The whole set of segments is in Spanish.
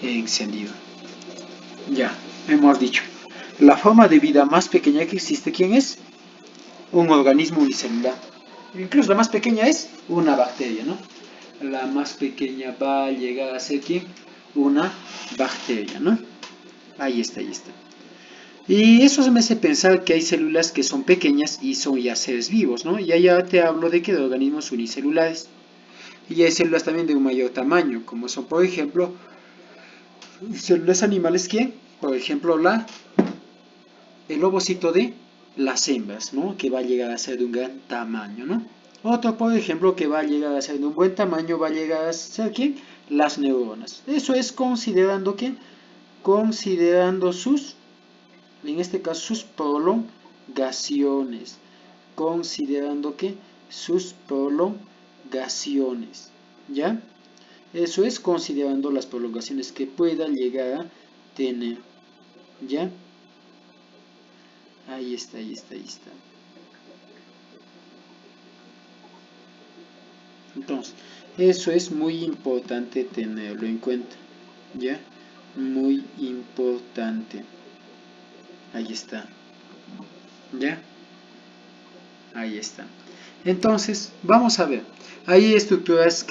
encendido. Ya, hemos dicho. La forma de vida más pequeña que existe, ¿quién es? Un organismo unicelular. Incluso la más pequeña es una bacteria, ¿no? La más pequeña va a llegar a ser ¿quién? Una bacteria, ¿no? Ahí está, ahí está. Y eso me hace pensar que hay células que son pequeñas y son ya seres vivos, ¿no? Y allá te hablo de que de organismos unicelulares. Y hay células también de un mayor tamaño, como son, por ejemplo, células animales que, por ejemplo, el ovocito de las hembras, ¿no? Que va a llegar a ser de un gran tamaño, ¿no? Otro, por ejemplo, que va a llegar a ser de un buen tamaño, va a llegar a ser ¿quién? Las neuronas. Eso es considerando que, considerando sus, en este caso, sus prolongaciones. Considerando que sus prolongaciones, ¿ya? Eso es considerando las prolongaciones que pueda llegar a tener, ¿ya? Ahí está, ahí está, ahí está. Entonces, eso es muy importante tenerlo en cuenta, ¿ya? Muy importante. Ahí está, ¿ya? Ahí está. Entonces, vamos a ver. Hay estructuras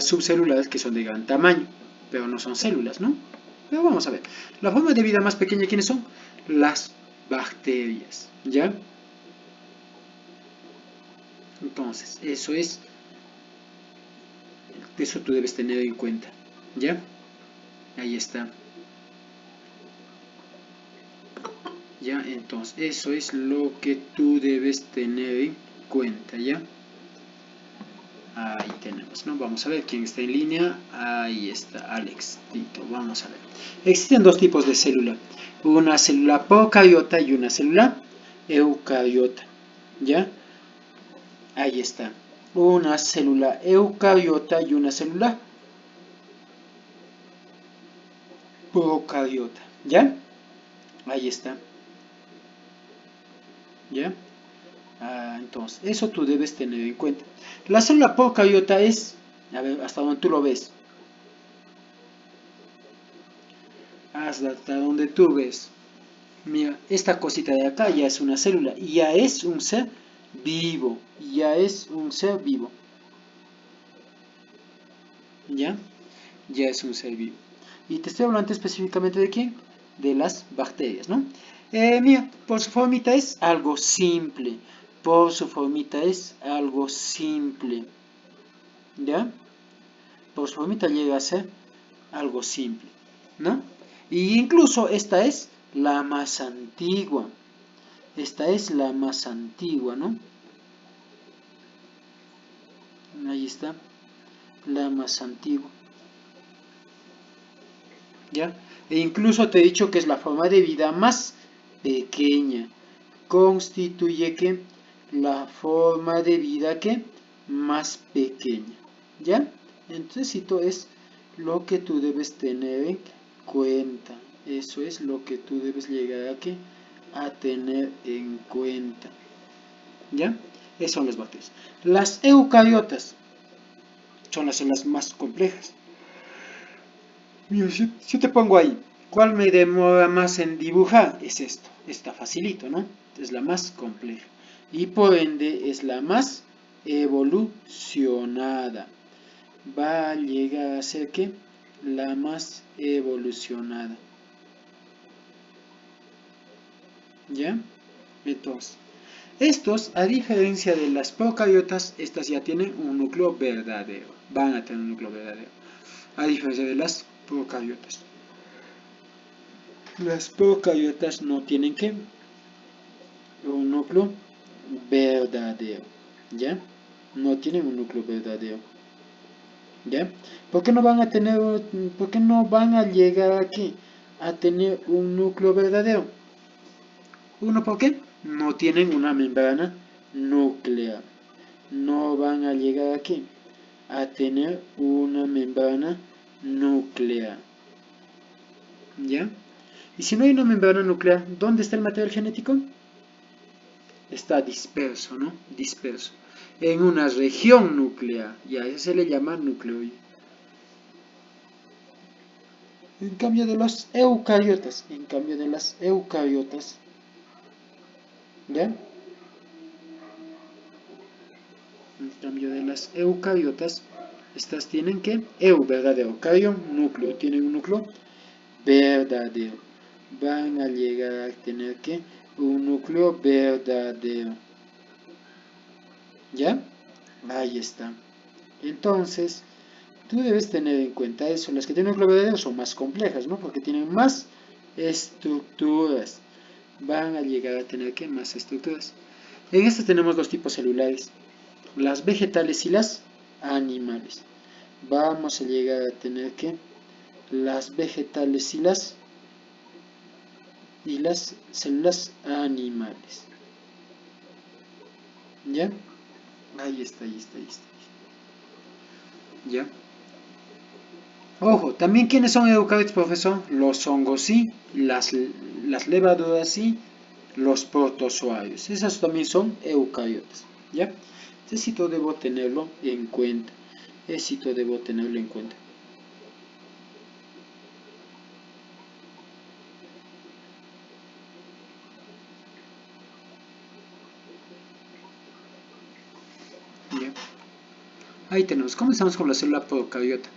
subcelulares que son de gran tamaño, pero no son células, ¿no? Pero vamos a ver. La forma de vida más pequeña, ¿quiénes son? Las bacterias, ¿ya? Entonces, eso tú debes tener en cuenta, ¿ya? Ahí está. ¿Ya? Entonces, eso es lo que tú debes tener en cuenta, ¿ya? Ahí tenemos, ¿no? Vamos a ver quién está en línea. Ahí está, Alex Tito. Vamos a ver. Existen dos tipos de célula. Una célula procariota y una célula eucariota, ¿ya? Ahí está. Una célula eucariota y una célula procariota, ¿ya? Ahí está, ¿ya? Entonces, eso tú debes tener en cuenta. La célula procariota es, a ver, hasta donde tú lo ves, hasta donde tú ves. Mira, esta cosita de acá ya es una célula, y ya es un ser vivo, ya es un ser vivo, ¿ya? Ya es un ser vivo. Y te estoy hablando específicamente de quién, de las bacterias, ¿no? Mira, por su formita es algo simple, por su formita es algo simple, ¿ya? Por su formita llega a ser algo simple, ¿no? Y incluso esta es la más antigua, esta es la más antigua, ¿no? Ahí está, la más antigua, ¿ya? E incluso te he dicho que es la forma de vida más pequeña, constituye que la forma de vida que más pequeña, ¿ya? Entonces esto es lo que tú debes tener en cuenta, eso es lo que tú debes llegar a tener en cuenta, ¿ya? Esas son las bacterias. Las eucariotas son las células más complejas. Mira, si te pongo ahí, ¿cuál me demora más en dibujar? Es esto, está facilito, ¿no? Es la más compleja y por ende es la más evolucionada. Va a llegar a ser que la más evolucionada, ¿ya? Entonces, estos, a diferencia de las procariotas, estas ya tienen un núcleo verdadero, van a tener un núcleo verdadero, a diferencia de las procariotas. Las procariotas no tienen que un núcleo verdadero, ¿ya? No tienen un núcleo verdadero, ¿ya? ¿Por qué no van a tener, por qué no van a llegar aquí a tener un núcleo verdadero? Uno, ¿por qué? No tienen una membrana nuclear. No van a llegar aquí a tener una membrana nuclear, ¿ya? Y si no hay una membrana nuclear, ¿dónde está el material genético? Está disperso, ¿no? Disperso. En una región nuclear, y a eso se le llama nucleoide. En cambio de los eucariotas, en cambio de las eucariotas, ¿ya? En cambio de las eucariotas, estas tienen que verdadero, carión, núcleo, tienen un núcleo verdadero. Van a llegar a tener que un núcleo verdadero. ¿Ya? Ahí está. Entonces, tú debes tener en cuenta eso. Las que tienen núcleo verdadero son más complejas, ¿no? Porque tienen más estructuras. Van a llegar a tener que más estructuras. En estas tenemos dos tipos celulares. Las vegetales y las animales. Vamos a llegar a tener que las vegetales y las células animales. ¿Ya? Ahí está. ¿Ya? Ojo, también ¿quiénes son eucariotas, profesor? Los hongos sí, las levaduras sí, los protozoarios. Esas también son eucariotas. ¿Ya? Necesito debo tenerlo en cuenta. ¿Ya? Ahí tenemos. Comenzamos con la célula procariota.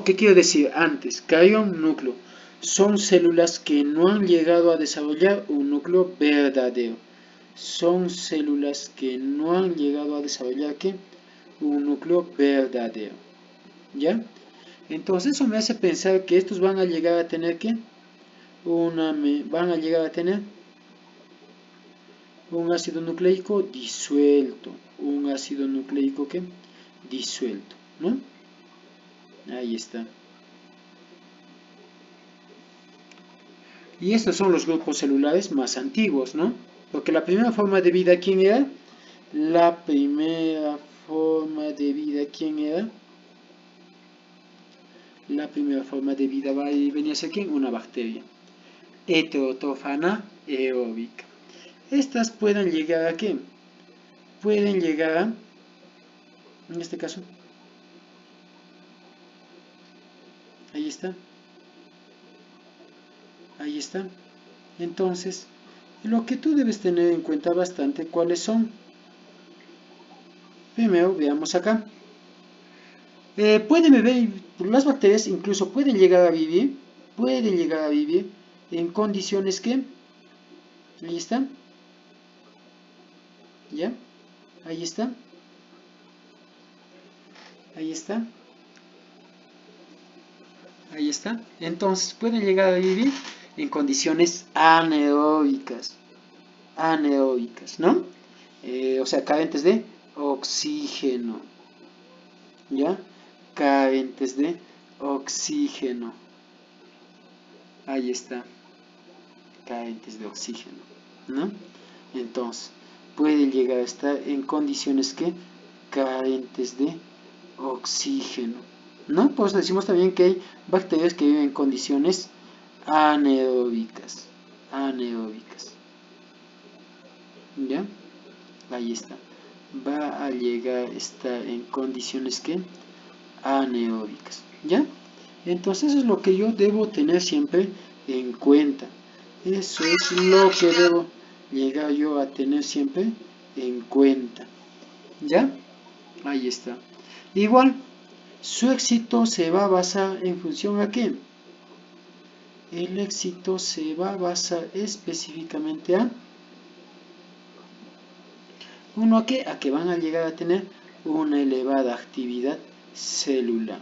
¿Qué quiere decir antes? Carión, núcleo. Son células que no han llegado a desarrollar un núcleo verdadero. Son células que no han llegado a desarrollar ¿qué? Un núcleo verdadero. ¿Ya? Entonces eso me hace pensar que estos van a llegar a tener ¿qué? Van a llegar a tener un ácido nucleico disuelto. Un ácido nucleico ¿qué? Disuelto. ¿No? Ahí está. Y estos son los grupos celulares más antiguos, ¿no? Porque la primera forma de vida, ¿quién era? La primera forma de vida, ¿quién era? La primera forma de vida venía a ser ¿quién? Una bacteria. Heterótrofa anaeróbica. Estas pueden llegar a ¿qué? Pueden llegar a, en este caso, ahí está. Ahí está. Entonces, lo que tú debes tener en cuenta bastante, ¿cuáles son? Primero, veamos acá. Pueden beber, las bacterias incluso pueden llegar a vivir en condiciones que, ahí está, ya, ahí está, ahí está, ahí está. Entonces pueden llegar a vivir en condiciones anaeróbicas, ¿no? O sea, carentes de oxígeno, ¿ya? Carentes de oxígeno, ahí está, carentes de oxígeno, ¿no? Entonces, pueden llegar a estar en condiciones que carentes de oxígeno, ¿no? Pues decimos también que hay bacterias que viven en condiciones anaeróbicas, ¿ya? Ahí está. Va a llegar a estar en condiciones que anaeróbicas, ¿ya? Entonces eso es lo que yo debo tener siempre en cuenta. Eso es lo que debo llegar yo a tener siempre en cuenta. ¿Ya? Ahí está. Igual, su éxito se va a basar en función a qué. El éxito se va a basar específicamente a uno a qué, a que van a llegar a tener una elevada actividad celular.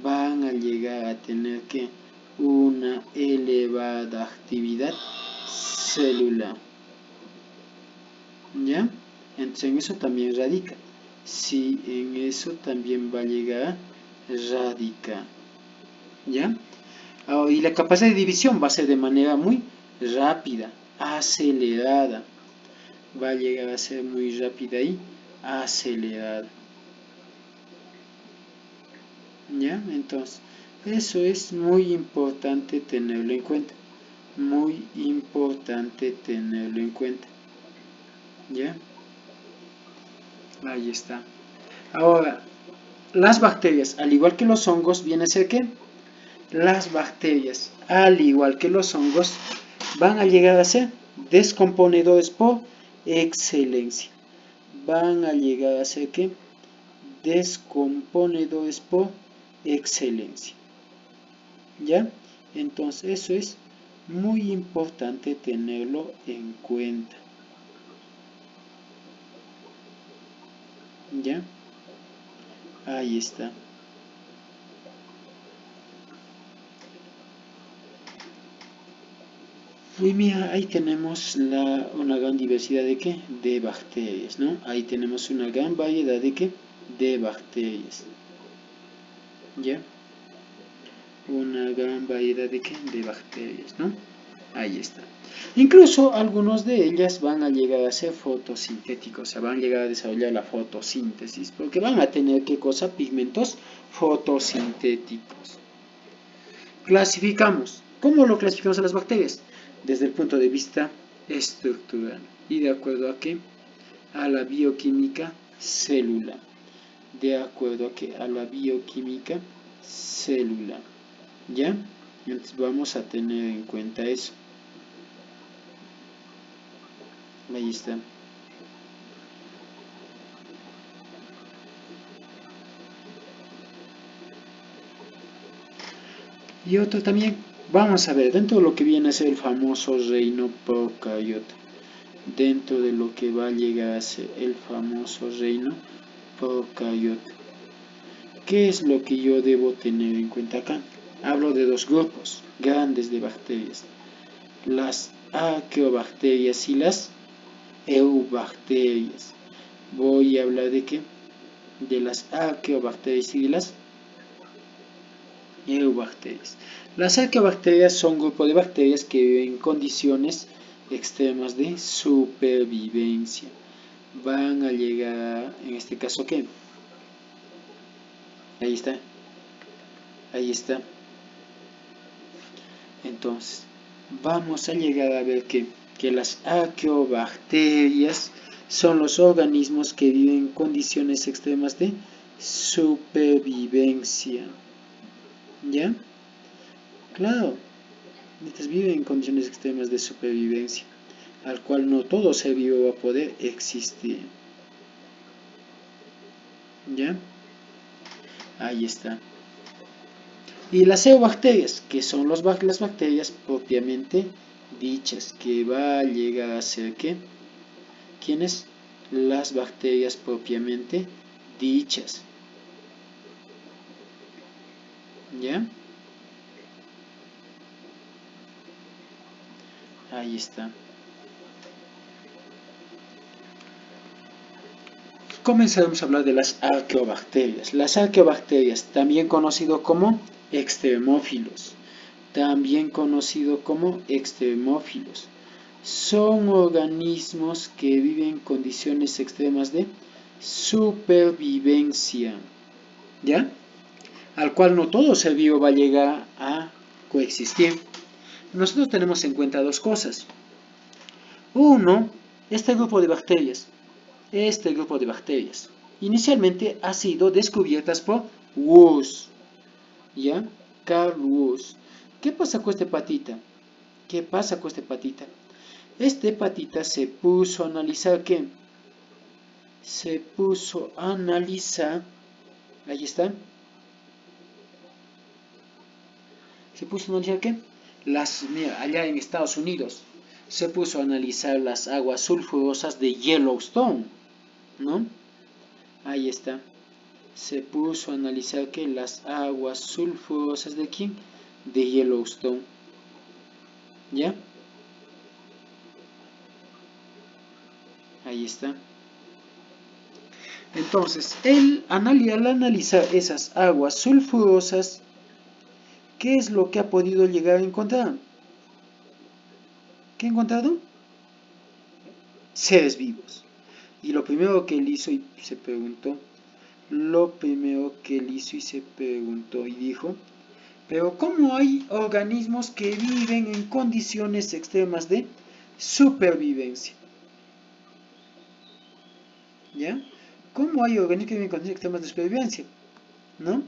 Van a llegar a tener que una elevada actividad celular. ¿Ya? Entonces en eso también radica. Sí, en eso también va a llegar a radicar. ¿Ya? Y la capacidad de división va a ser de manera muy rápida, acelerada. Va a llegar a ser muy rápida y acelerada. ¿Ya? Entonces, eso es muy importante tenerlo en cuenta. Muy importante tenerlo en cuenta. ¿Ya? Ahí está. Ahora, las bacterias, al igual que los hongos, viene a ser ¿qué? las bacterias, al igual que los hongos, van a llegar a ser descomponedores por excelencia. Van a llegar a ser ¿qué? Descomponedores por excelencia. ¿Ya? Entonces eso es muy importante tenerlo en cuenta. ¿Ya? Ahí está. Y mira, ahí tenemos una gran diversidad de ¿qué? De bacterias, ¿no? Ahí tenemos una gran variedad de ¿qué? De bacterias. ¿Ya? Una gran variedad de ¿qué? De bacterias, ¿no? Ahí está. Incluso algunos de ellas van a llegar a ser fotosintéticos, o sea, van a llegar a desarrollar la fotosíntesis, porque van a tener ¿qué cosa? Pigmentos fotosintéticos. Clasificamos. ¿Cómo lo clasificamos a las bacterias? Desde el punto de vista estructural y de acuerdo a qué? A la bioquímica celular. De acuerdo a qué? A la bioquímica celular. ¿Ya? Entonces vamos a tener en cuenta eso. Ahí está. Y otro también, vamos a ver, dentro de lo que viene a ser el famoso reino procariota, dentro de lo que va a llegar a ser el famoso reino procariota, ¿qué es lo que yo debo tener en cuenta acá? Hablo de dos grupos grandes de bacterias, las arqueobacterias y las eubacterias. Voy a hablar de qué? De las arqueobacterias y de las eubacterias. Las arqueobacterias son un grupo de bacterias que viven en condiciones extremas de supervivencia. Van a llegar, en este caso, ¿qué? Ahí está, ahí está. Entonces, vamos a llegar a ver que las arqueobacterias son los organismos que viven en condiciones extremas de supervivencia. ¿Ya? Claro, estas viven en condiciones extremas de supervivencia, al cual no todo ser vivo va a poder existir. ¿Ya? Ahí está. Y las eubacterias, que son las bacterias propiamente dichas, que va a llegar a ser ¿qué? ¿Quiénes? Las bacterias propiamente dichas. ¿Ya? Ahí está. Comenzaremos a hablar de las arqueobacterias. Las arqueobacterias, también conocido como extremófilos, son organismos que viven en condiciones extremas de supervivencia, ¿ya? Al cual no todo ser vivo va a llegar a coexistir. Nosotros tenemos en cuenta dos cosas. Uno, este grupo de bacterias, inicialmente ha sido descubiertas por Woese, ¿ya? Carl Woese. ¿Qué pasa con este patita? ¿Qué pasa con este patita? Este patita se puso a analizar ¿qué? Se puso a analizar, ahí está, se puso a analizar ¿qué? Mira, allá en Estados Unidos, se puso a analizar las aguas sulfurosas de Yellowstone, ¿no? Ahí está. Se puso a analizar que las aguas sulfurosas de quién? De Yellowstone. ¿Ya? Ahí está. Entonces, al analizar esas aguas sulfurosas, ¿qué es lo que ha podido llegar a encontrar? ¿Qué ha encontrado? Seres vivos. Y lo primero que él hizo y se preguntó, y dijo, pero ¿cómo hay organismos que viven en condiciones extremas de supervivencia? ¿Ya? ¿Cómo hay organismos que viven en condiciones extremas de supervivencia? ¿No?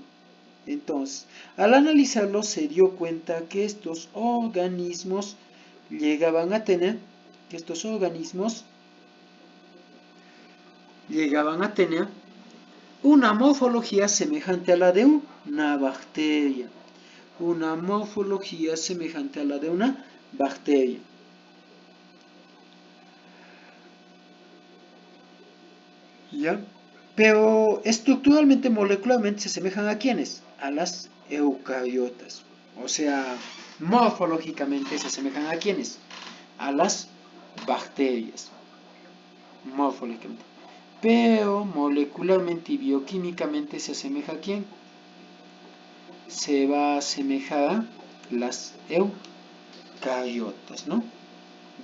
Entonces, al analizarlo se dio cuenta que estos organismos llegaban a tener, una morfología semejante a la de una bacteria. Una morfología semejante a la de una bacteria. ¿Ya? Pero estructuralmente, molecularmente, ¿se asemejan a quiénes? A las eucariotas. O sea, morfológicamente se asemejan a quiénes? A las bacterias. Morfológicamente. Pero molecularmente y bioquímicamente se asemeja a quién? Se va a asemejar a las eucariotas, ¿no?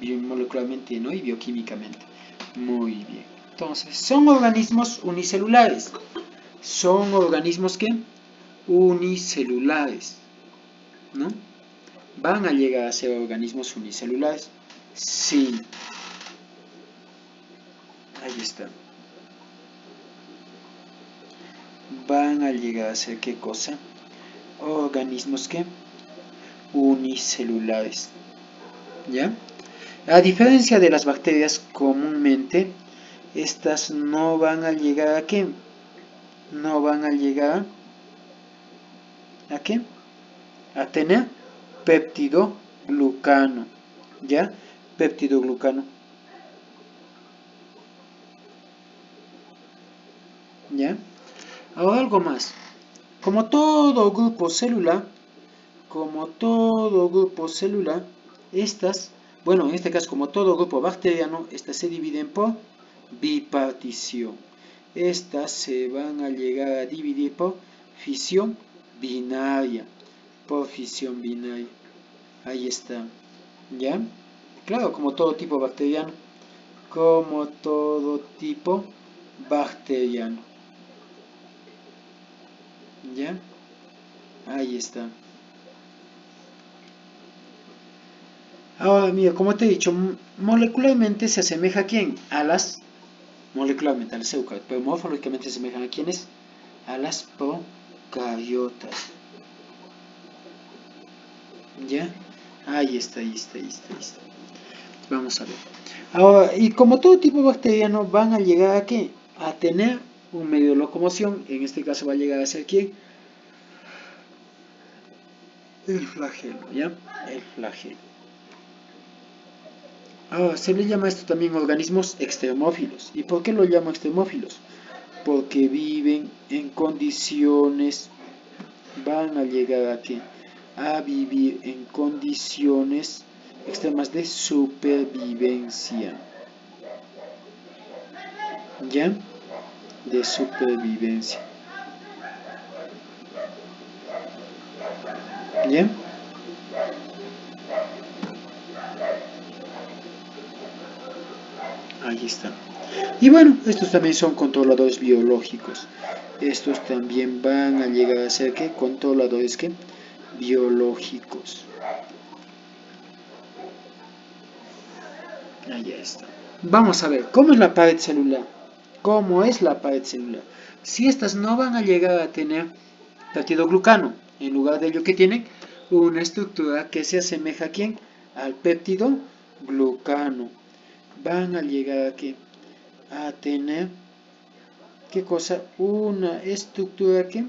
Molecularmente, ¿no? Y bioquímicamente. Muy bien. Entonces, son organismos unicelulares. Son organismos que unicelulares, ¿no? ¿Van a llegar a ser organismos unicelulares? Sí. Ahí está. Van a llegar a ser, ¿qué cosa? Organismos que unicelulares. ¿Ya? A diferencia de las bacterias, comúnmente estas no van a llegar a ¿qué? No van a llegar a ¿qué? A tener peptidoglucano. ¿Ya? Peptidoglucano. ¿Ya? Ahora algo más. Como todo grupo celular, estas, bueno, en este caso como todo grupo bacteriano, estas se dividen por bipartición. Estas se van a llegar a dividir por fisión binaria. Ahí está. ¿Ya? Claro, como todo tipo bacteriano. ¿Ya? Ahí está. Ahora, mira, como te he dicho, molecularmente se asemeja a quién? Molecularmente a las eucariotas, pero morfológicamente se asemejan a quiénes? A las procariotas. ¿Ya? Ahí está. Vamos a ver. Ahora, y como todo tipo bacteriano, van a llegar a ¿qué? A tener un medio de locomoción. En este caso va a llegar a ser ¿quién? El flagelo, ¿ya? El flagelo. Ahora, se le llama esto también organismos extremófilos. ¿Y por qué lo llamo extremófilos? Porque viven en condiciones, van a llegar a ¿qué? A vivir en condiciones extremas de supervivencia. ¿Ya? De supervivencia. ¿Ya? Ahí está. Y bueno, estos también son controladores biológicos. Estos también van a llegar a ser ¿qué? Controladores ¿qué? Biológicos. Ahí está. Vamos a ver, ¿cómo es la pared celular? ¿Cómo es la pared celular? Si estas no van a llegar a tener peptidoglucano, en lugar de ello que tienen una estructura que se asemeja ¿a quién? Al peptidoglucano. Van a llegar a ¿qué? A tener ¿qué cosa? Una estructura que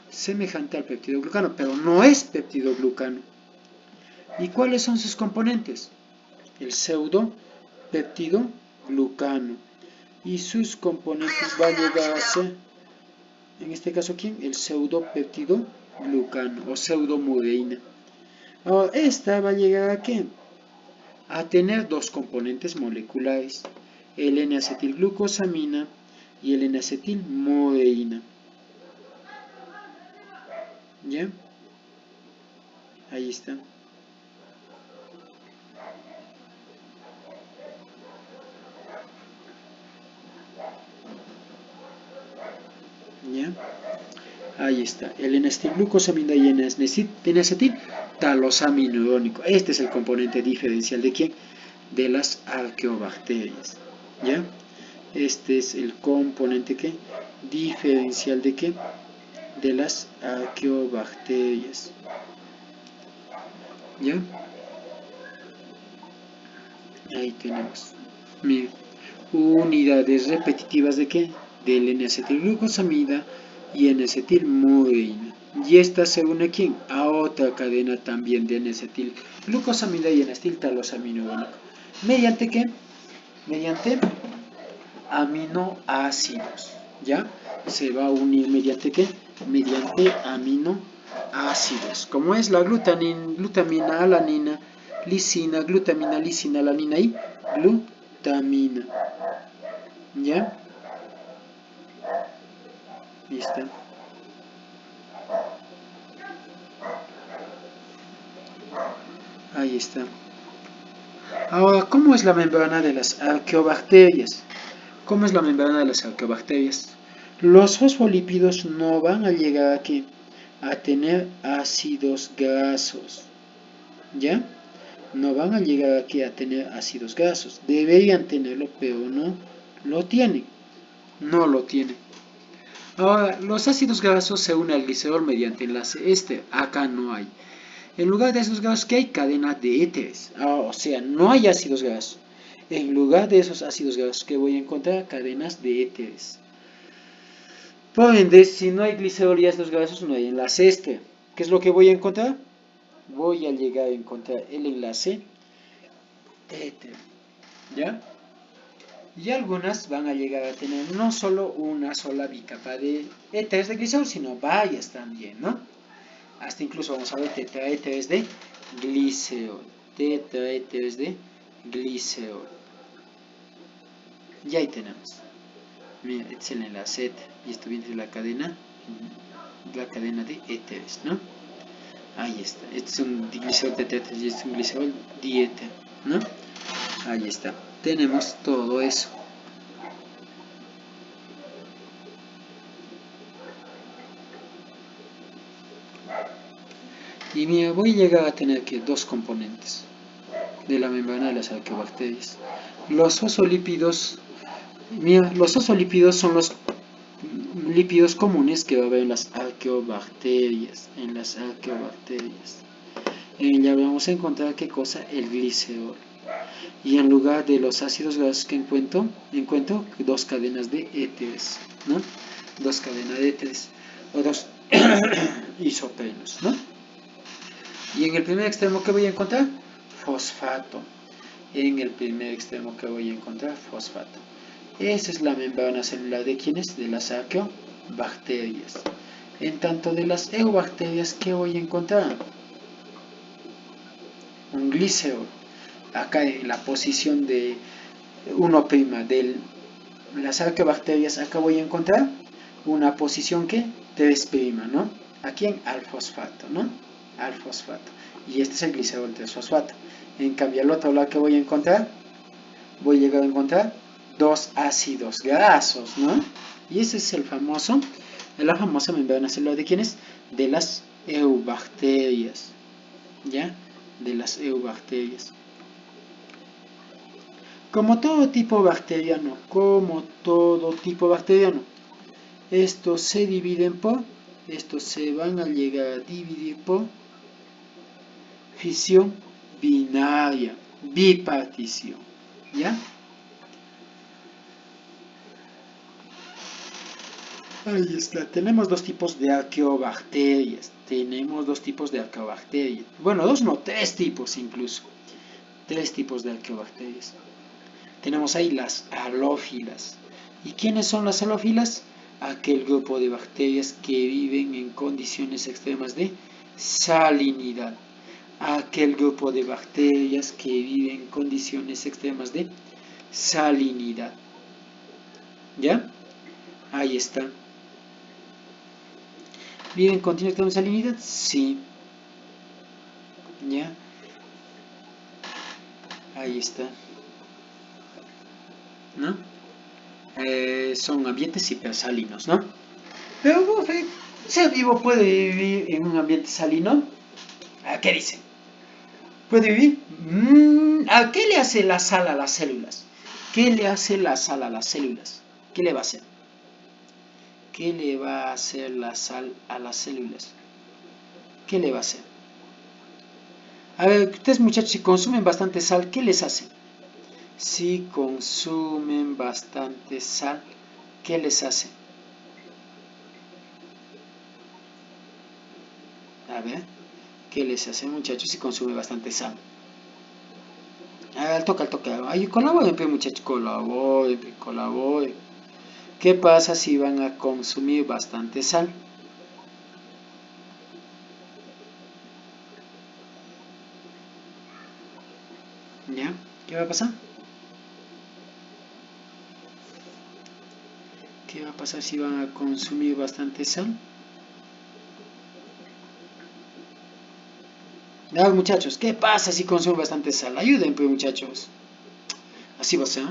semejante al peptidoglucano, pero no es peptidoglucano. ¿Y cuáles son sus componentes? El pseudopeptidoglucano. Y sus componentes va a llegar a ser, en este caso, ¿quién? El pseudopeptidoglucano o pseudomureína. Ahora, esta va a llegar a ¿qué? A tener dos componentes moleculares, el N-acetilglucosamina y el N-acetilmureína. ¿Ya? Ahí está. ¿Ya? Ahí está. El N-acetilglucosamina y N-acetil-talosamino. Este es el componente diferencial de ¿quién? De las arqueobacterias. ¿Ya? Este es el componente que diferencial de qué, de las arqueobacterias. ¿Ya? Ahí tenemos. Miren, unidades repetitivas de qué, del N-acetilglucosamida y N-acetilmurina. Y esta se une a quién, a otra cadena también de N-acetilglucosamida y N-acetiltalosaminoónico. ¿Mediante qué? Mediante aminoácidos. ¿Ya? Se va a unir mediante qué? Mediante aminoácidos. Como es la glutamina, alanina, lisina, glutamina, lisina, alanina y glutamina. ¿Ya? Listo. Ahí está. Ahora, ¿cómo es la membrana de las arqueobacterias? ¿Cómo es la membrana de las arqueobacterias? Los fosfolípidos no van a llegar aquí a tener ácidos grasos. ¿Ya? No van a llegar aquí a tener ácidos grasos. Deberían tenerlo, pero no lo tienen. No lo tienen. Ahora, los ácidos grasos se unen al glicerol mediante enlace éster. Acá no hay. En lugar de ácidos grasos, ¿qué hay? Cadena de éteres. O sea, no hay ácidos grasos. En lugar de esos ácidos grasos, ¿qué voy a encontrar? Cadenas de éteres. Por ende, si no hay glicerol y ácidos grasos, no hay enlace éster. ¿Qué es lo que voy a encontrar? Voy a llegar a encontrar el enlace éter. ¿Ya? Y algunas van a llegar a tener no solo una sola bicapa de éteres de glicerol, sino varias también, ¿no? Hasta incluso vamos a ver tetraéteres de glicerol. Tetraéteres de glicerol. Y ahí tenemos. Mira, este es el enlace éter. Y esto viene de la cadena de éteres, ¿no? Ahí está. Este es un glicerol tetraéter y este es un glicerol diéter, ¿no? Ahí está. Tenemos todo eso. Y mira, voy a llegar a tener que dos componentes de la membrana de las arqueobacterias. Los fosfolípidos, mira, los fosfolípidos son los lípidos comunes que va a haber en las arqueobacterias. En ella vamos a encontrar qué cosa, el glicerol. Y en lugar de los ácidos grasos que encuentro dos cadenas de éteres, ¿no? Dos cadenas de éteres o dos isoprenos, ¿no? Y en el primer extremo, ¿qué voy a encontrar? Fosfato. En el primer extremo, ¿qué voy a encontrar? Fosfato. Esa es la membrana celular de ¿quiénes? De las arqueobacterias. En tanto de las eubacterias, ¿qué voy a encontrar? Un glicerol. Acá en la posición de 1' de las arqueobacterias, acá voy a encontrar una posición que 3', ¿no? Aquí al fosfato, ¿no? Al fosfato. Y este es el glicerol 3-fosfato. En cambio, al otro lado que voy a encontrar, voy a llegar a encontrar dos ácidos grasos, ¿no? Y ese es la famosa membrana celular de ¿quiénes? De las eubacterias, ¿ya? De las eubacterias. Como todo tipo bacteriano, estos se dividen estos se van a llegar a dividir por fisión binaria, bipartición, ¿ya? Ahí está, tenemos dos tipos de arqueobacterias, bueno, dos no, tres tipos incluso, tres tipos de arqueobacterias. Tenemos ahí las halófilas. ¿Y quiénes son las halófilas? Aquel grupo de bacterias que viven en condiciones extremas de salinidad. Aquel grupo de bacterias que viven en condiciones extremas de salinidad. ¿Ya? Ahí está. ¿Viven en condiciones extremas de salinidad? Sí. ¿Ya? Ahí está. ¿No? Son ambientes hipersalinos, ¿no? Pero un ser vivo puede vivir en un ambiente salino. ¿A qué dicen? ¿Puede vivir? ¿A qué le hace la sal a las células? ¿Qué le hace la sal a las células? ¿Qué le va a hacer? ¿Qué le va a hacer la sal a las células? ¿Qué le va a hacer? A ver, ustedes muchachos, si consumen bastante sal, ¿qué les hace? Si consumen bastante sal, ¿qué les hace? A ver, ¿qué les hace muchachos si consumen bastante sal? A ver, toca. Ay, colaboren, muchachos, colaboren. ¿Qué pasa si van a consumir bastante sal? ¿Ya? ¿Qué va a pasar? ¿Qué va a pasar si van a consumir bastante sal? Ya, muchachos, ¿qué pasa si consumen bastante sal? Ayuden, pues, muchachos. Así va a ser.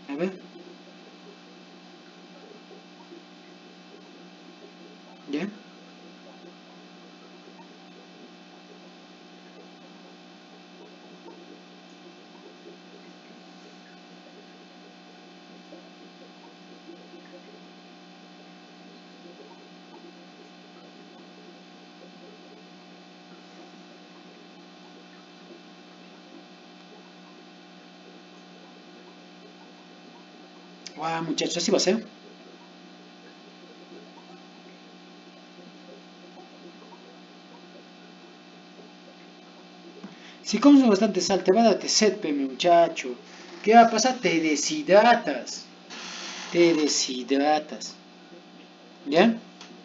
A ver. ¿Ya? Wow, muchachos, así va a ser. Si comes bastante sal, te va a dar sed, muchacho. ¿Qué va a pasar? Te deshidratas. Te deshidratas. ¿Ya?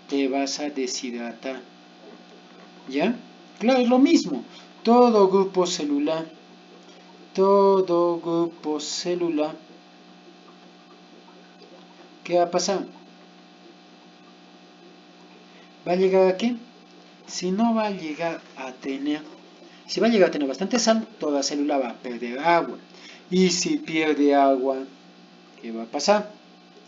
Te vas a deshidratar. ¿Ya? Claro, es lo mismo. Todo grupo celular. Todo grupo celular. ¿Qué va a pasar? ¿Va a llegar a qué? Si no va a llegar a tener, si va a llegar a tener bastante sal, toda célula va a perder agua. Y si pierde agua, ¿qué va a pasar?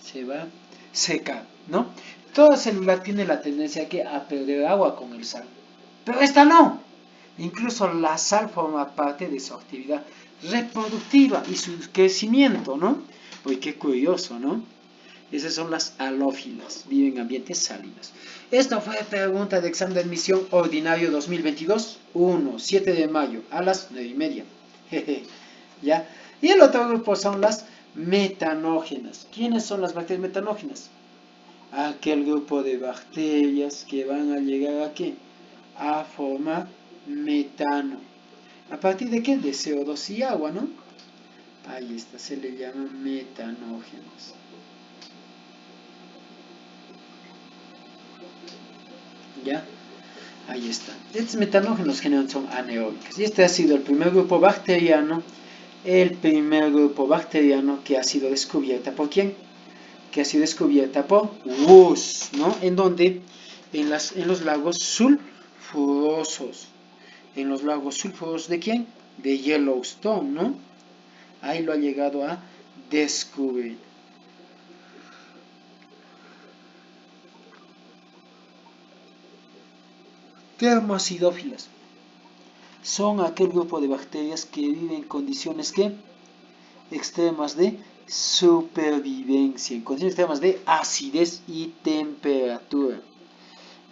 Se va a secar, ¿no? Toda célula tiene la tendencia a perder agua con el sal. Pero esta no. Incluso la sal forma parte de su actividad reproductiva y su crecimiento, ¿no? Uy, qué curioso, ¿no? Esas son las halófilas, viven en ambientes salinos. Esta fue pregunta de examen de admisión ordinario 2022, 7 de mayo, a las 9:30. ¿Ya? Y el otro grupo son las metanógenas. ¿Quiénes son las bacterias metanógenas? Aquel grupo de bacterias que van a llegar a ¿qué? A formar metano. ¿A partir de qué? De CO2 y agua, ¿no? Ahí está, se le llama metanógenos. ¿Ya? Ahí está. Estos metanógenos generalmente son anaeróbicos. Y este ha sido el primer grupo bacteriano. El primer grupo bacteriano que ha sido descubierta. ¿Por quién? Que ha sido descubierta por Woos, ¿no? ¿En dónde? En los lagos sulfurosos. En los lagos sulfurosos ¿de quién? De Yellowstone, ¿no? Ahí lo ha llegado a descubrir. Termoacidófilas. Son aquel grupo de bacterias que viven en condiciones que extremas de supervivencia, en condiciones extremas de acidez y temperatura,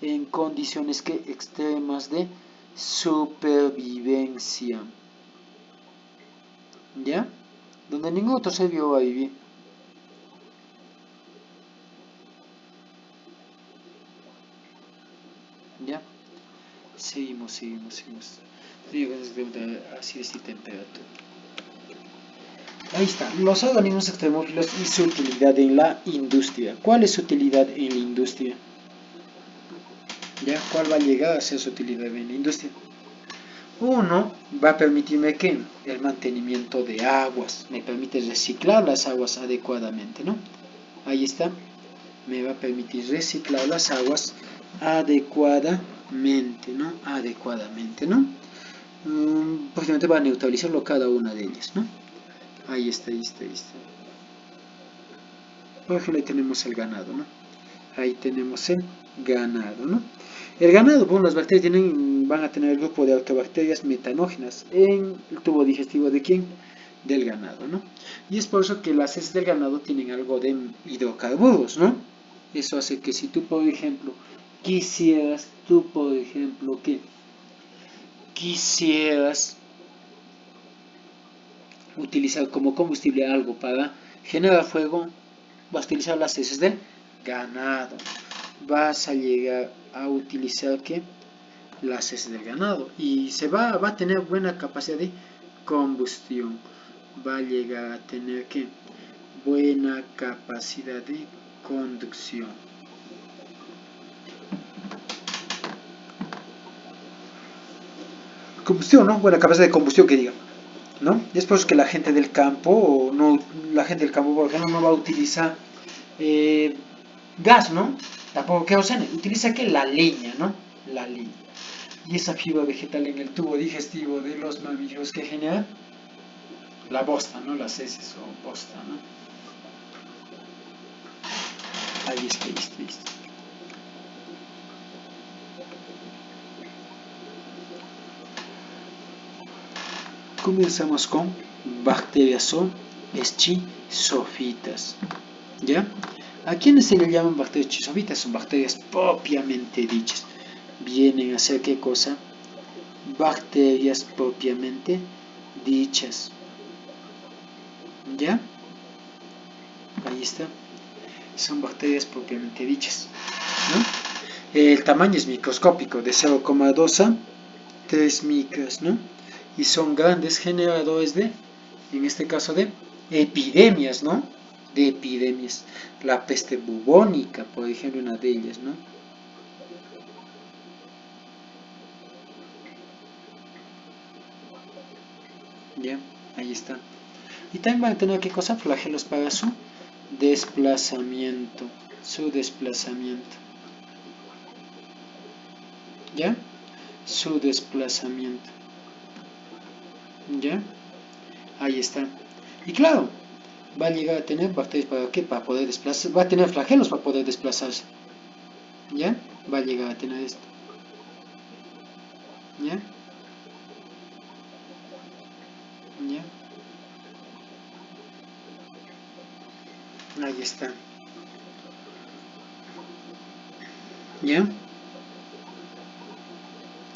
en condiciones que extremas de supervivencia, ¿ya? Donde ningún otro ser vivo va a vivir. ¿Ya? Seguimos. Acidez y temperatura. Ahí está, los organismos extremófilos y su utilidad en la industria. ¿Cuál es su utilidad en la industria? ¿Ya? ¿Cuál va a llegar a ser su utilidad en la industria? Uno, va a permitirme que el mantenimiento de aguas, me permite reciclar las aguas adecuadamente, ¿no? Ahí está, me va a permitir reciclar las aguas adecuadamente, ¿no? Adecuadamente, ¿no? Posiblemente va a neutralizarlo cada una de ellas, ¿no? Ahí está, ahí está, ahí está. Por ejemplo, ahí tenemos el ganado, ¿no? Ahí tenemos el ganado, ¿no? El ganado, bueno, las bacterias van a tener el grupo de autobacterias metanógenas en el tubo digestivo de ¿quién? Del ganado, ¿no? Y es por eso que las heces del ganado tienen algo de hidrocarburos, ¿no? Eso hace que si tú, por ejemplo, quisieras utilizar como combustible algo para generar fuego, vas a utilizar las heces del ganado. Vas a llegar a utilizar ¿qué? Las heces del ganado y va a tener buena capacidad de combustión. Va a llegar a tener ¿qué? Buena capacidad de conducción. Combustión, ¿no? Buena capacidad de combustión que diga, ¿no? Y es por eso que la gente del campo, no, la gente del campo, por ejemplo, no va a utilizar gas, ¿no? Tampoco queroseno, utiliza que la leña, ¿no? La leña. Y esa fibra vegetal en el tubo digestivo de los mamíferos que genera la bosta, ¿no? Las heces o bosta, ¿no? Ahí está, ahí está, ahí está. Comenzamos con bacterias o eschizofitas, ¿ya? ¿A quiénes se le llaman bacterias eschizofitas? Son bacterias propiamente dichas. Vienen a ser ¿qué cosa? Bacterias propiamente dichas, ¿ya? Ahí está. Son bacterias propiamente dichas, ¿no? El tamaño es microscópico, de 0,2 a 3 micras, ¿no? Y son grandes generadores de, en este caso, de epidemias, ¿no? De epidemias. La peste bubónica, por ejemplo, una de ellas, ¿no? Ya, ahí está. Y también van a tener qué cosa, flagelos para su desplazamiento. Su desplazamiento. ¿Ya? Su desplazamiento. ¿Ya? Ahí está. Y claro, va a llegar a tener bacterias para qué, para poder desplazarse. Va a tener flagelos para poder desplazarse. ¿Ya? Va a llegar a tener esto. ¿Ya? ¿Ya? Ahí está. ¿Ya?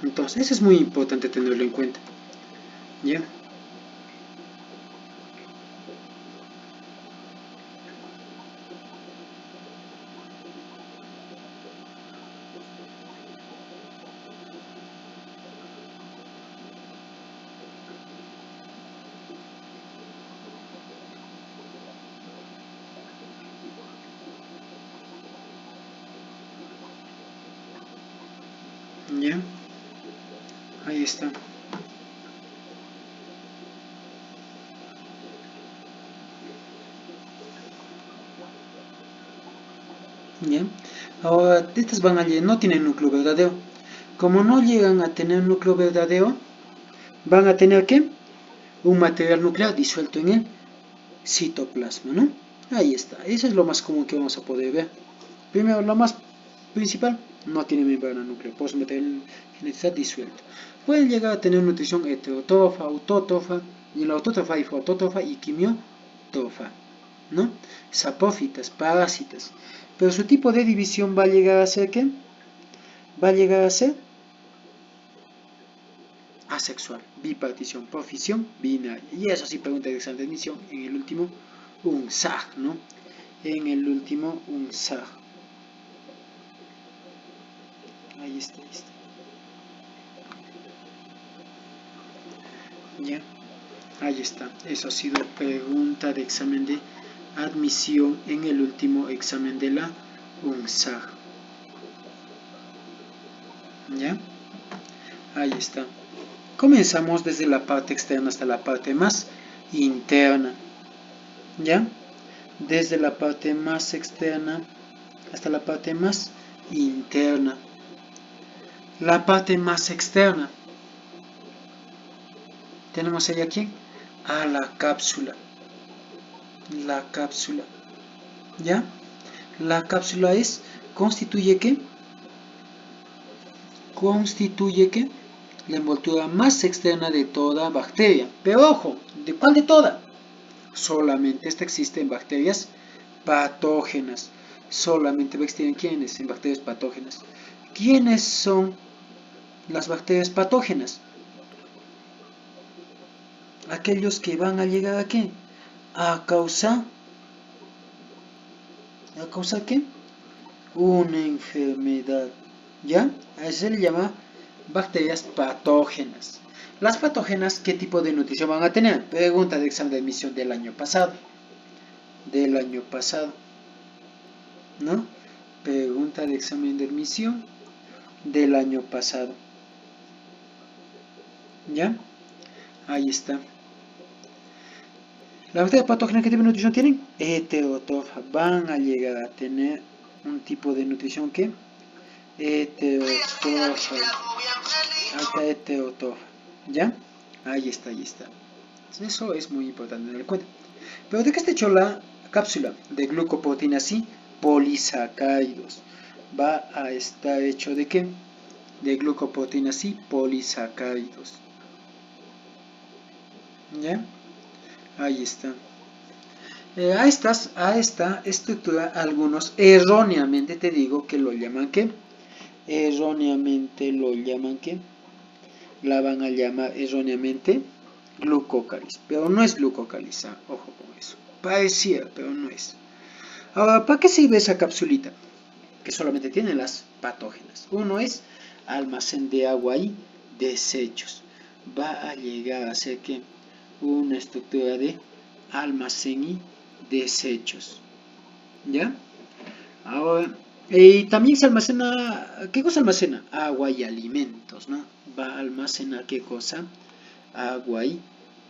Entonces, eso es muy importante tenerlo en cuenta. ¿Ya? ¿Ya? Ahí está. ¿Ya? Ahora, estas van a no tienen núcleo verdadero. Como no llegan a tener núcleo verdadero, van a tener ¿qué? Un material nuclear disuelto en el citoplasma, ¿no? Ahí está. Eso es lo más común que vamos a poder ver. Primero, lo más principal, no tiene membrana nuclear, por eso material genético disuelto. Pueden llegar a tener nutrición heterotrofa, autótrofa, y en la autótrofa hay fotótrofa y quimiotrofa, ¿no? Saprófitas, parásitas. Pero su tipo de división va a llegar a ser ¿qué? Va a llegar a ser asexual, bipartición, por fisión binaria. Y eso sí pregunta de examen de admisión en el último un SAG, ¿no? En el último un SAG. Ahí está, ahí está. ¿Ya? Ahí está. Eso ha sido pregunta de examen de admisión en el último examen de la UNSAG. ¿Ya? Ahí está. Comenzamos desde la parte externa hasta la parte más interna. ¿Ya? Desde la parte más externa hasta la parte más interna. la parte más externa. Tenemos ahí a quién, a la cápsula. La cápsula, ¿ya? La cápsula constituye ¿qué? Constituye ¿qué? La envoltura más externa de toda bacteria. Pero ojo, ¿de cuál de toda? Solamente esta existe en bacterias patógenas. Solamente va a existir en quiénes, en bacterias patógenas. ¿Quiénes son las bacterias patógenas? Aquellos que van a llegar a ¿qué? A causar ¿qué? Una enfermedad, ¿ya? A eso se le llama bacterias patógenas. Las patógenas, ¿qué tipo de nutrición van a tener? Pregunta de examen de admisión del año pasado. ¿No? Pregunta de examen de admisión del año pasado. ¿Ya? Ahí está. ¿Las bacterias patógenas qué tipo de nutrición tienen? Heterotrofa. Van a llegar a tener un tipo de nutrición que heterotrofa. Alta heterotrofa. ¿Ya? Ahí está. Eso es muy importante tener en cuenta. ¿Pero de qué está hecho la cápsula? De glucoproteínas y polisacáridos. Va a estar hecho de qué? De glucoproteínas y polisacáridos. ¿Ya? Ahí está. A esta estructura algunos erróneamente te digo que lo llaman ¿qué? Erróneamente lo llaman ¿qué? La van a llamar erróneamente glucócalis, pero no es glucócalis, ojo con eso. Pareciera, pero no es. Ahora, ¿para qué sirve esa capsulita? Que solamente tiene las patógenas. Uno es almacén de agua y desechos. Va a llegar a ser que una estructura de almacén y desechos. ¿Ya? Ahora, y también se almacena, ¿qué cosa almacena? Agua y alimentos, ¿no? Va a almacenar ¿qué cosa? Agua y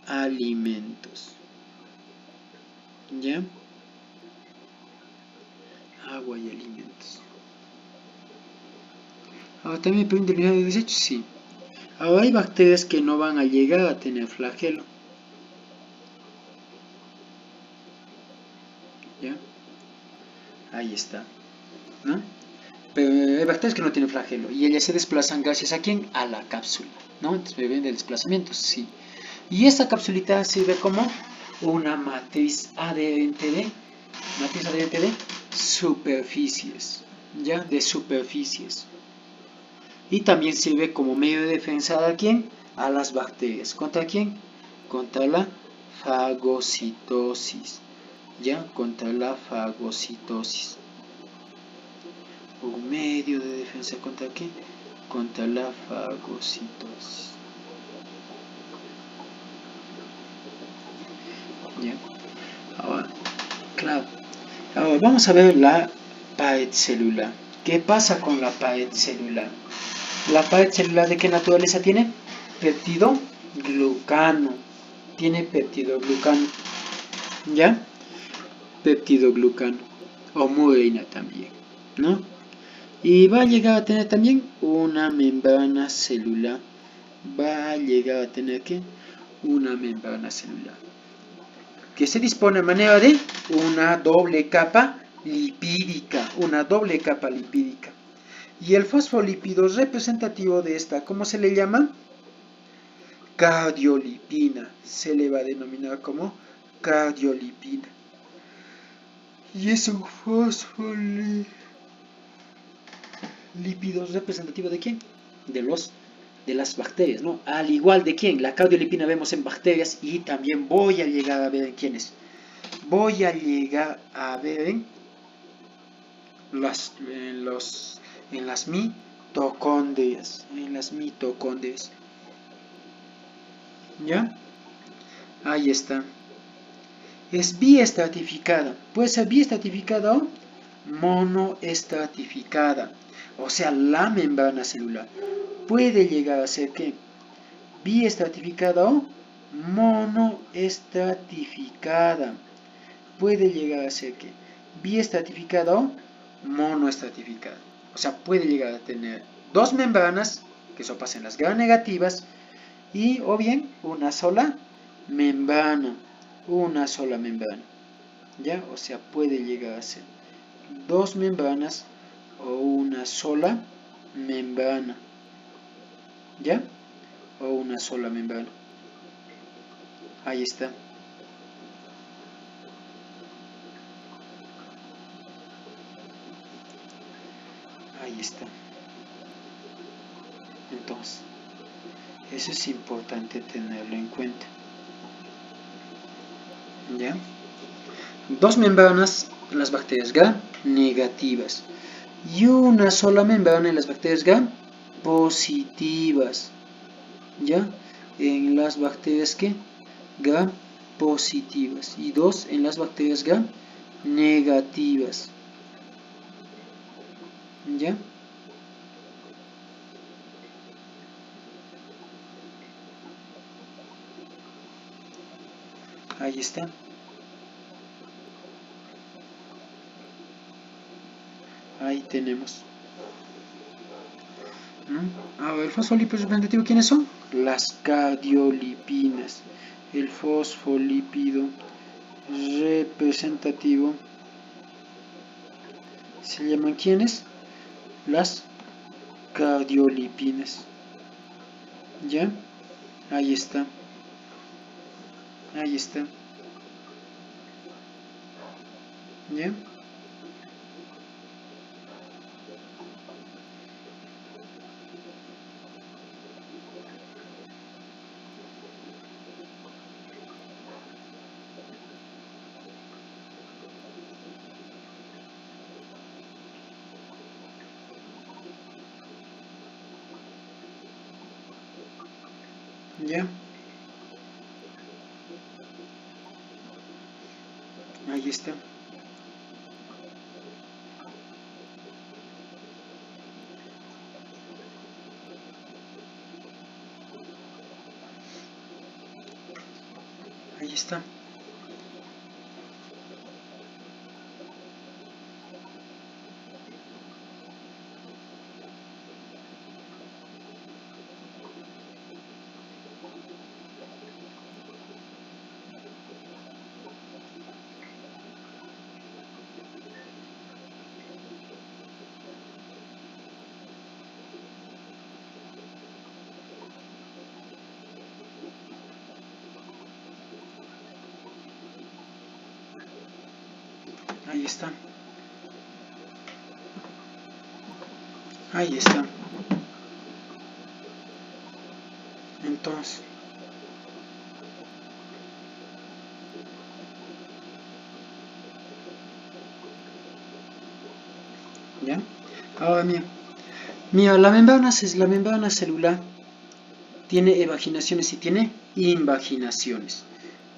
alimentos. ¿Ya? Agua y alimentos. Ahora también me pregunta el de desechos, sí. Ahora hay bacterias que no van a llegar a tener flagelo. ¿Ya? Ahí está. ¿No? Pero hay bacterias que no tienen flagelo y ellas se desplazan gracias a ¿quién? A la cápsula, ¿no? Entonces me ven de desplazamientos, sí. Y esta capsulita sirve como una matriz adherente de superficies, ¿ya? De superficies. Y también sirve como medio de defensa ¿a quién? A las bacterias. ¿Contra quién? Contra la fagocitosis, ¿ya? Contra la fagocitosis. Un medio de defensa ¿contra qué? Contra la fagocitosis. ¿Ya? Ahora, claro. Ahora vamos a ver la pared celular. ¿Qué pasa con la pared celular? ¿La pared celular de qué naturaleza tiene? Peptidoglucano. Tiene peptidoglucano. ¿Ya? Peptidoglucano. O mureína también, ¿no? Y va a llegar a tener también una membrana celular. Va a llegar a tener ¿qué? Una membrana celular. Que se dispone de manera de una doble capa lipídica. Una doble capa lipídica. Y el fosfolípido representativo de esta, ¿cómo se le llama? Cardiolipina. Se le va a denominar como cardiolipina. Y es un fosfolípido representativo ¿de quién? De las bacterias, ¿no? Al igual de quién, la cardiolipina vemos en bacterias y también voy a llegar a ver en quiénes. Voy a llegar a ver en las mitocondrias. En las mitocondrias. ¿Ya? Ahí está. Es biestratificada. Puede ser biestratificada o monoestratificada. O sea, la membrana celular puede llegar a ser ¿qué? Biestratificada o monoestratificada. Puede llegar a ser ¿qué? Biestratificada o monoestratificada. O sea, puede llegar a tener dos membranas, que eso pasa en las gram negativas, y o bien una sola membrana, ¿ya? O sea, puede llegar a ser dos membranas o una sola membrana, ¿ya? O una sola membrana. Ahí está. Ahí está. Entonces, eso es importante tenerlo en cuenta. ¿Ya? Dos membranas en las bacterias gram negativas y una sola membrana en las bacterias gram positivas. ¿Ya? En las bacterias que gram positivas y dos en las bacterias gram negativas. ¿Ya? Ahí está. Ahí tenemos. A ver, el fosfolípido representativo, ¿quiénes son? Las cardiolipinas. El fosfolípido representativo se llaman ¿quiénes? Las cardiolipinas. ¿Ya? Ahí está. Ahí está. ¿Ya? ¿Ya? Ahí está. Ahí está. Ahí está. Ahí está. Entonces, ¿ya? Ahora mira, la membrana celular tiene evaginaciones y tiene invaginaciones.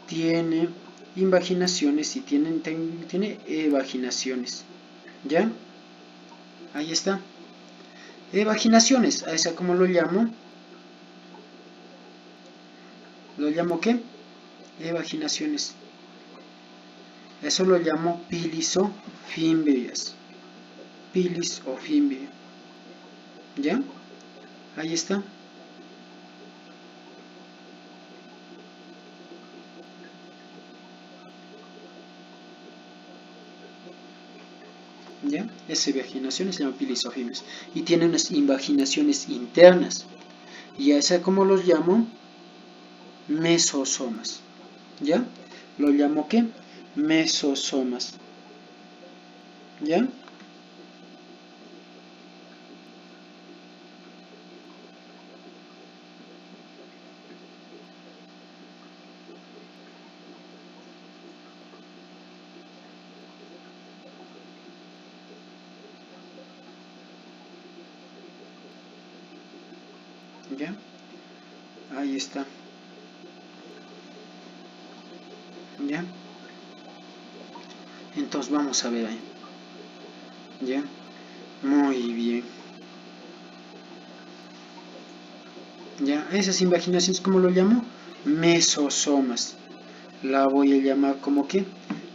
Tiene invaginaciones y tiene evaginaciones. ¿Ya? Ahí está. Evaginaciones, a esa como lo llamo. ¿Lo llamo qué? Evaginaciones. Eso lo llamo pilisofimbrias. Pilisofimbrias. ¿Ya? Ahí está. ¿Ya? Esa evaginación se llama pilisofimbrias. Y tiene unas invaginaciones internas. Y a esa como los llamo mesosomas. ¿Ya? Lo llamo ¿qué? Mesosomas. ¿Ya? ¿Ya? Ahí está. ¿Ya? Entonces vamos a ver ahí. ¿Ya? Muy bien. ¿Ya? Esas invaginaciones, ¿cómo lo llamo? Mesosomas. La voy a llamar como que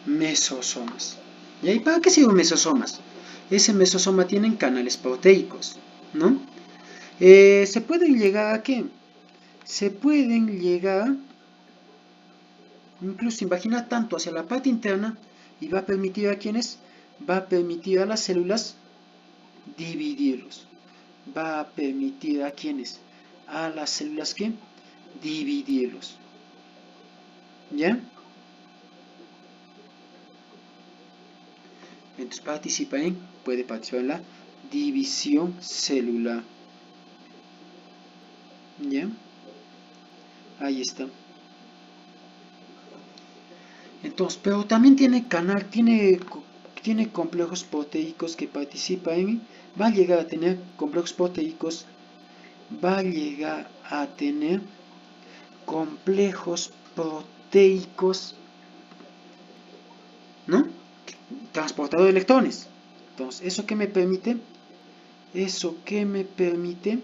mesosomas. ¿Ya? ¿Y para qué sirven mesosomas? Ese mesosoma tienen canales proteicos, ¿no? Se pueden llegar a qué? Se pueden llegar, incluso imaginar tanto hacia la parte interna, y va a permitir a quienes, va a permitir a las células dividirlos. Va a permitir a quienes, a las células que dividirlos. ¿Ya? Entonces puede participar en la división celular. ¿Ya? Ahí está. Entonces, pero también tiene complejos proteicos que participan va a llegar a tener complejos proteicos, va a llegar a tener complejos proteicos, ¿no? Transportador de electrones. Entonces, ¿eso qué me permite? Eso que me permite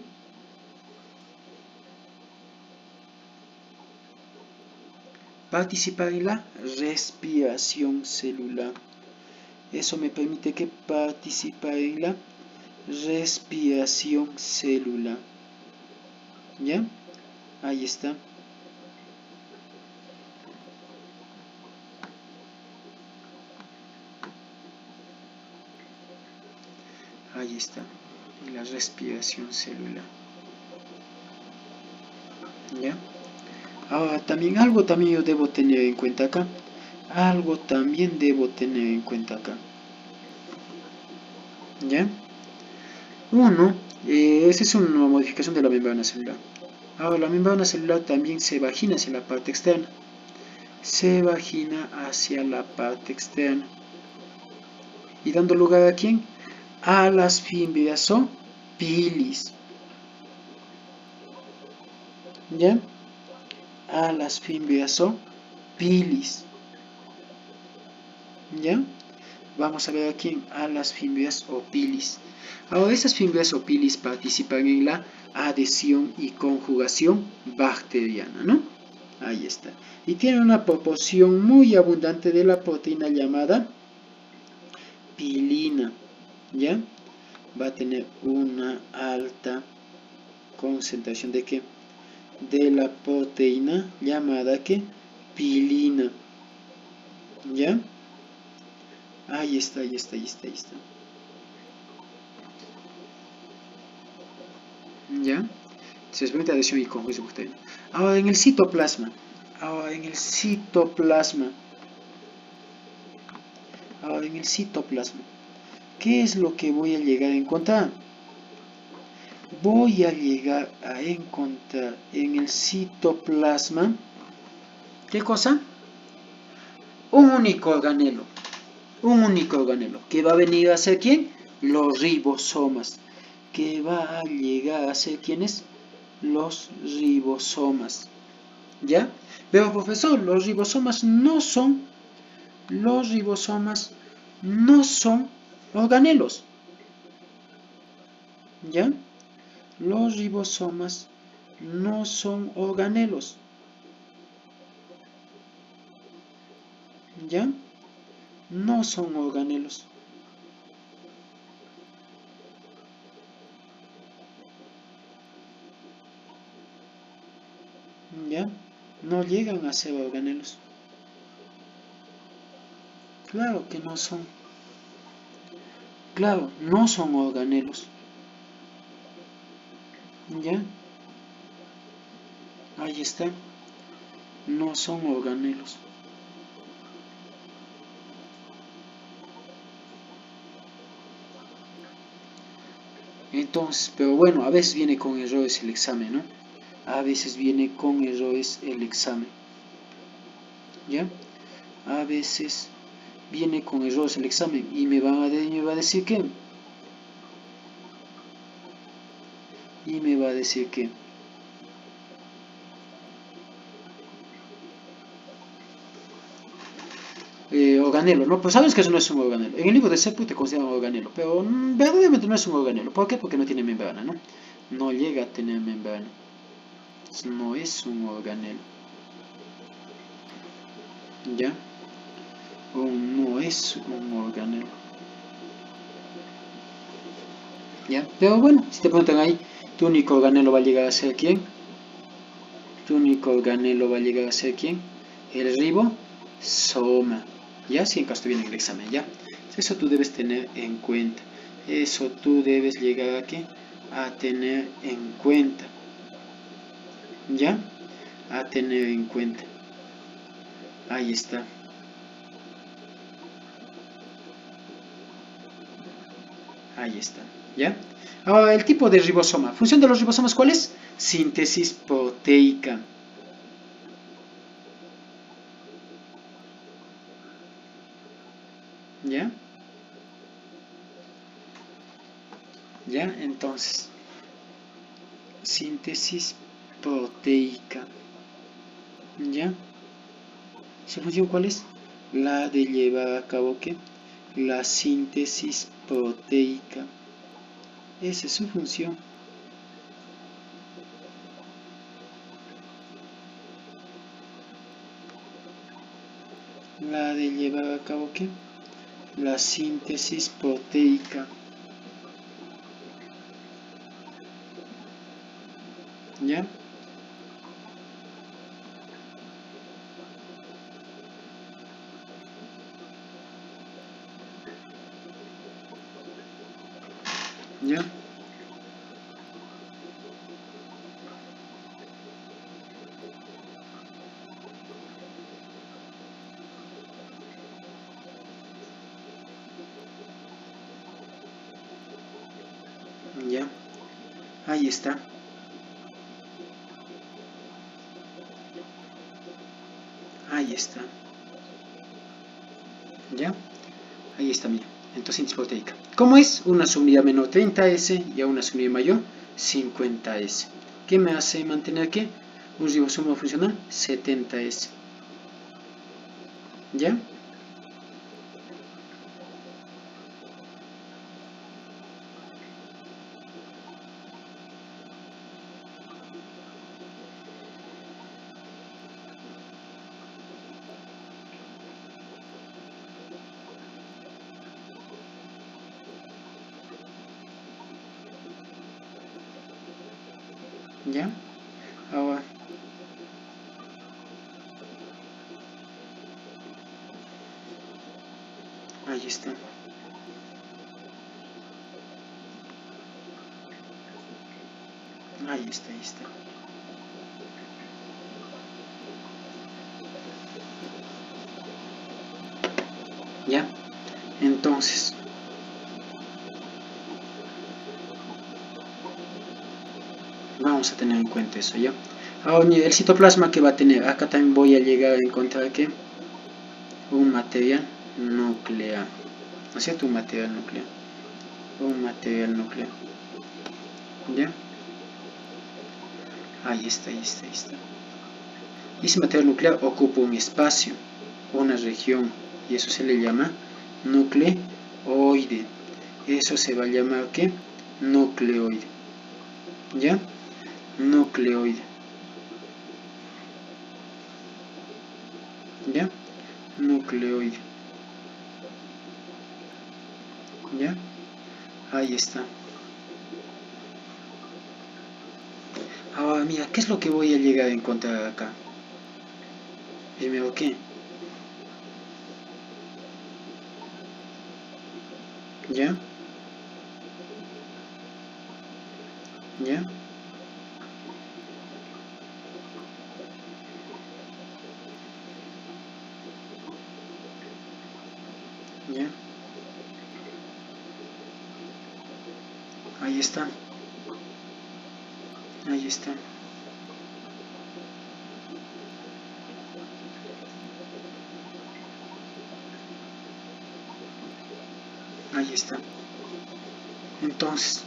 participar en la respiración celular. Eso me permite que participar en la respiración celular. ¿Ya? Ahí está. Ahí está. En la respiración celular. ¿Ya? Ahora, algo también yo debo tener en cuenta acá. Algo también debo tener en cuenta acá. ¿Ya? Uno, esa es una modificación de la membrana celular. Ahora, la membrana celular también se vagina hacia la parte externa. Se vagina hacia la parte externa. ¿Y dando lugar a quién? A las fimbrias o pilis. ¿Ya? A las fimbrias o pilis. ¿Ya? Vamos a ver aquí a las fimbrias o pilis. Ahora, esas fimbrias o pilis participan en la adhesión y conjugación bacteriana, ¿no? Ahí está. Y tienen una proporción muy abundante de la proteína llamada pilina, ¿ya? Va a tener una alta concentración de ¿qué? De la proteína llamada ¿qué? Pilina, ¿ya? Ahí está. ¿Ya? Se permite adhesión y conjugación bacteriana. Ahora en el citoplasma. Ahora en el citoplasma. ¿Qué es lo que voy a llegar a encontrar? Voy a llegar a encontrar en el citoplasma. ¿Qué cosa? Un único organelo. ¿Que va a venir a ser quién? Los ribosomas. Que va a llegar a ser quiénes? Los ribosomas. ¿Ya? Pero profesor, los ribosomas no son organelos. ¿Ya? Los ribosomas no son organelos. ¿Ya? No son organelos. ¿Ya? No llegan a ser organelos. Claro que no son. Claro, no son organelos. ¿Ya? Ahí está. No son organelos. Entonces, pero bueno, a veces viene con errores el examen, ¿no? A veces viene con errores el examen. ¿Ya? A veces viene con errores el examen y me va a decir que. Y me va a decir que. Organelo, ¿no? Pues sabes que eso no es un organelo. En el libro de Sepu te consideran organelo, pero verdaderamente no es un organelo. ¿Por qué? Porque no tiene membrana, ¿no? No llega a tener membrana. No es un organelo. ¿Ya? O no es un organelo. ¿Ya? Pero bueno, si te preguntan ahí, Tu único organelo va a llegar a ser ¿quién? Tu único organelo va a llegar a ser ¿quién? El ribosoma. ¿Ya? Si en caso viene en el examen, ¿ya? Eso tú debes tener en cuenta. Eso tú debes llegar a ¿qué? A tener en cuenta. ¿Ya? A tener en cuenta. Ahí está. Ahí está. ¿Ya? Ahora, el tipo de ribosoma. ¿Función de los ribosomas cuál es? Síntesis proteica. ¿Ya? ¿Ya? Entonces, síntesis proteica. ¿Ya? ¿Su función cuál es? La de llevar a cabo ¿qué? La síntesis proteica. Esa es su función. La de llevar a cabo ¿qué? La síntesis proteica. ¿Ya? ¿Ya? ¿Ya? Ahí está. Ahí está. ¿Ya? Ahí está, mira. Entonces, síntesis proteica. ¿Cómo es? Una subunidad menor 30S y a una subunidad mayor 50S. ¿Qué me hace mantener qué? Un ribosoma funcional 70S. ¿Ya? ¿Ya? Ahora, ahí está. Ahí está, ahí está. ¿Ya? Entonces, vamos a tener en cuenta eso, ¿ya? Ahora, el citoplasma que va a tener, acá también voy a llegar a encontrar que un material nuclear, ¿no es cierto? Un material nuclear. Un material nuclear. ¿Ya? Ahí está, ahí está, ahí está. Y ese material nuclear ocupa un espacio, una región, y eso se le llama nucleoide. Eso se va a llamar ¿qué? Nucleoide. ¿Ya? Nucleoide. ¿Ya? Nucleoide. ¿Ya? Ahí está. Ahora, mira, ¿qué es lo que voy a llegar a encontrar acá? Primero, ¿qué? ¿Ya? ¿Ya? ¿Ya? Ahí está. Ahí está. Ahí está. Entonces,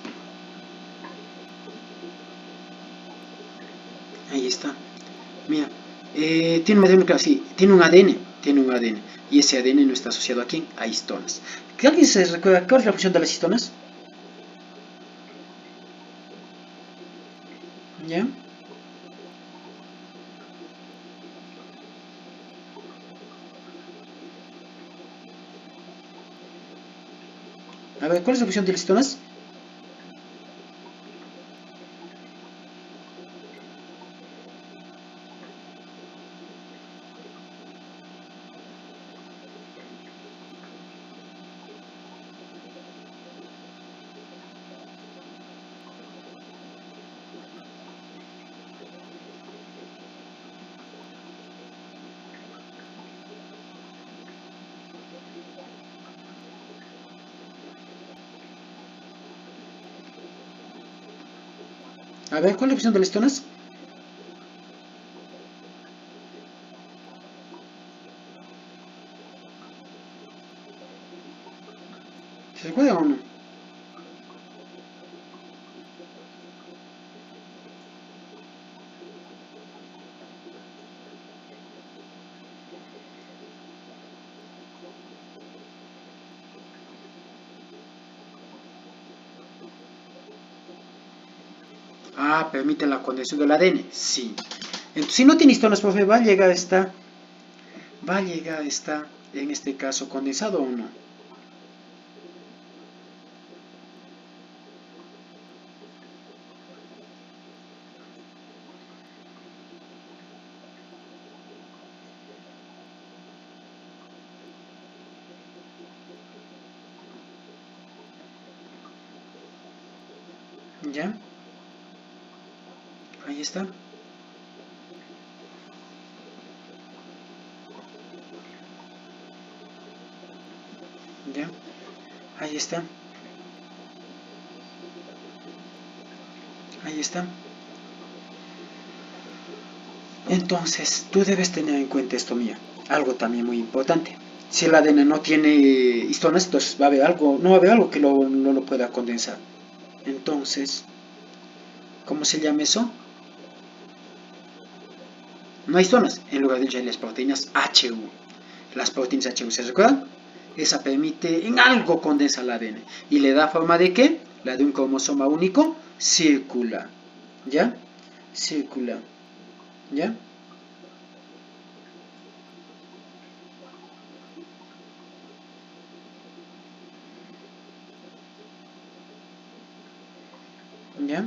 ahí está. Mira, tiene un material nuclear, sí, tiene un ADN, tiene un ADN. Y ese ADN no está asociado a quién? A histonas. ¿Que alguien se recuerda cuál es la función de las histonas? ¿Ya? A ver, ¿cuál es la función de las histonas? A ver, ¿cuál es la opción de las histonas? ¿Se puede o no? Ah, permite la condensación del ADN. Sí. Entonces, si no tiene histonas, profe, va a llegar esta, en este caso, condensado o no. ¿Ya? Ahí está. ¿Ya? Ahí está. Ahí está. Entonces, tú debes tener en cuenta esto, mía. Algo también muy importante. Si el ADN no tiene histonas, entonces va a haber algo, no va a haber algo que no lo pueda condensar. Entonces, ¿cómo se llama eso? No hay histonas. En lugar de ello hay las proteínas HU. Las proteínas HU, ¿se recuerdan? Esa permite en algo condensar el ADN. ¿Y le da forma de qué? La de un cromosoma único circular. ¿Ya? Circular. ¿Ya? ¿Ya?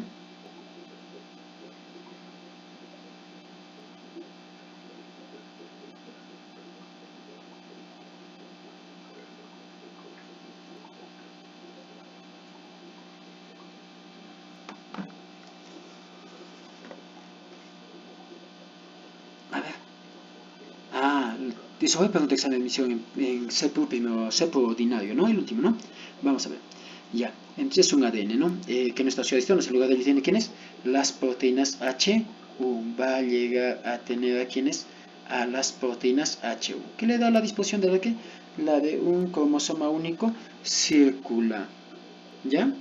A ver. Ah, eso voy a preguntar examen de admisión en CEPU primero, CEPU ordinario, ¿no? El último, ¿no? Vamos a ver. Ya, entonces es un ADN, ¿no? Que no está asociado a en lugar del ADN, ¿quién es? Las proteínas HU. Va a llegar a tener a quiénes? A las proteínas HU. ¿Qué le da la disposición de la que? La de un cromosoma único circular. ¿Ya?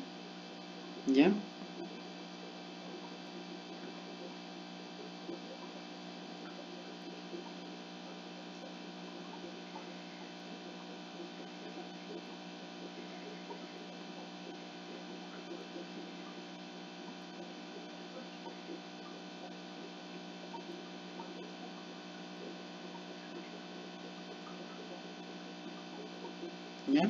¿Ya? ¿Ya?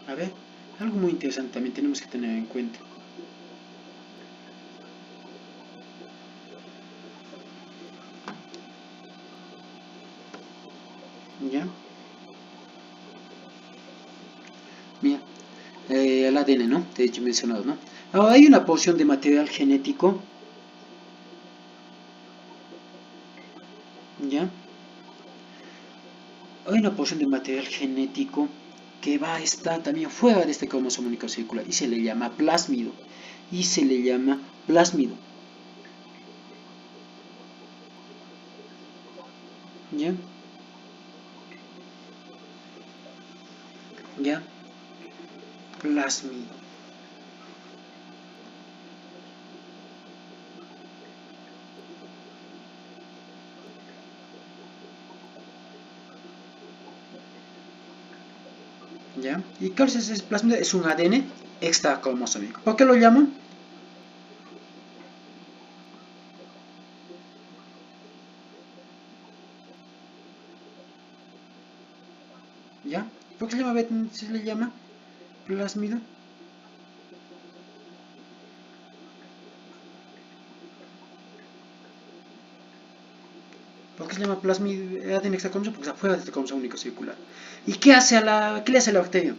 A ver, algo muy interesante también tenemos que tener en cuenta. ¿Ya? Mira, el ADN, ¿no? De hecho mencionado, ¿no? Ahora hay una porción de material genético, ¿ya? Hay una porción de material genético que va a estar también fuera de este cromosoma único circular y se le llama plásmido. Y se le llama plásmido, ¿ya? ¿Ya? Plásmido, ¿ya? ¿Y qué es ese plásmido? Es un ADN extracromosómico. ¿Por qué lo llaman? ¿Ya? ¿Por qué se le llama plásmido? ¿Por qué se llama plasmid ADN extracromosómico? Porque está fuera de este cromosoma único circular. ¿Y qué le hace a la bacteria?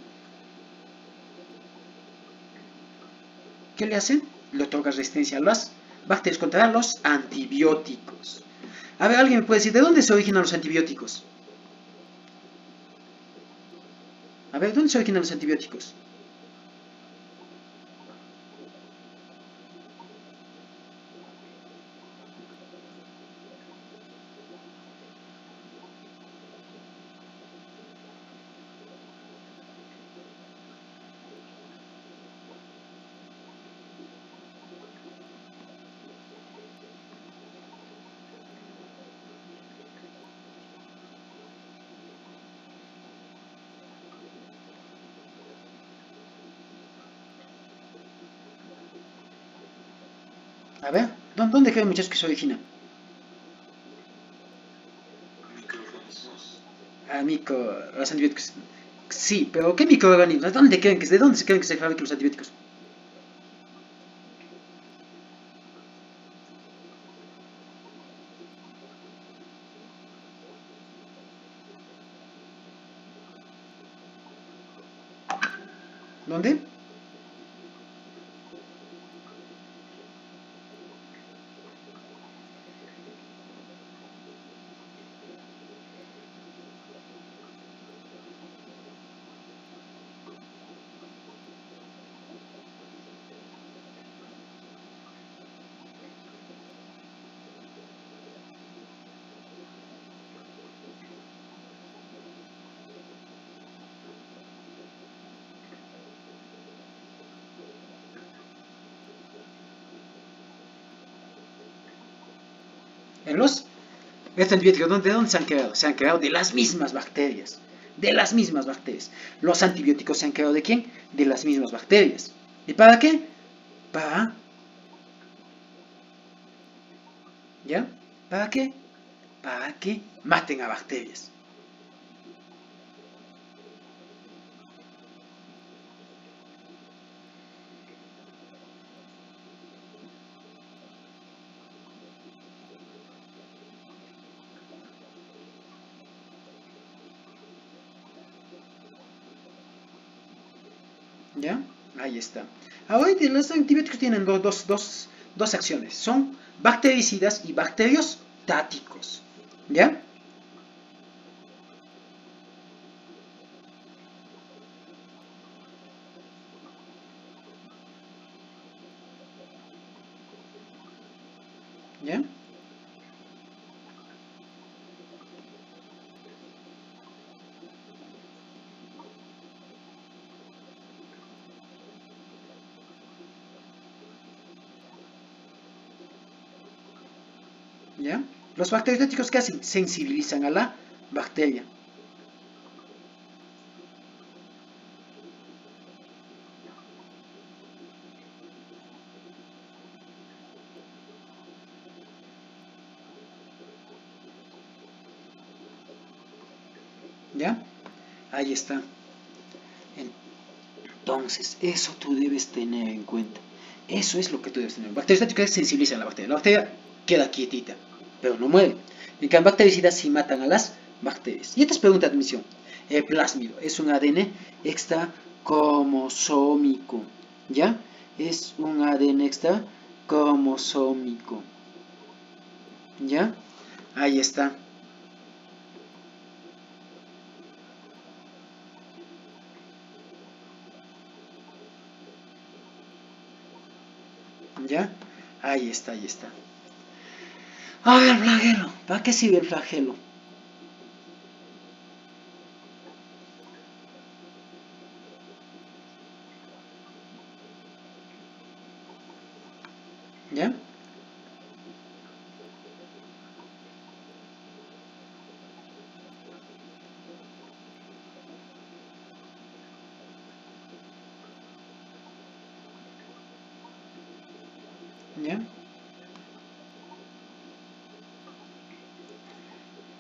¿Qué le hace? Le otorga resistencia a las bacterias contra los antibióticos. A ver, alguien me puede decir, ¿de dónde se originan los antibióticos? ver, ¿dónde se originan los antibióticos? A ver, ¿dónde creen muchachos que se origina? Ah, los antibióticos. Sí, pero ¿qué microorganismos? ¿De dónde se creen que se fabrican los antibióticos? ¿Dónde? En los Estos antibióticos, ¿de dónde se han creado? Se han creado de las mismas bacterias. De las mismas bacterias. Los antibióticos se han creado ¿de quién? De las mismas bacterias. ¿Y para qué? Para, ¿ya? ¿Para qué? Para que maten a bacterias. ¿Ya? Ahí está. Ahora los antibióticos tienen dos acciones. Son bactericidas y bacteriostáticos. ¿Ya? ¿Ya? ¿Ya? Los bacteriostáticos, ¿qué hacen? Sensibilizan a la bacteria. ¿Ya? Ahí está. Entonces, eso tú debes tener en cuenta. Eso es lo que tú debes tener. Bacteriostáticos sensibilizan a la bacteria. La bacteria queda quietita, pero no muere. En cambio, bactericidas sí matan a las bacterias. Y esta es pregunta de admisión. El plásmido es un ADN extra cromosómico. ¿Ya? Es un ADN extra cromosómico. ¿Ya? Ahí está. ¿Ya? Ahí está, ahí está. Ah, el flagelo. ¿Para qué sirve el flagelo? ¿Ya? ¿Ya?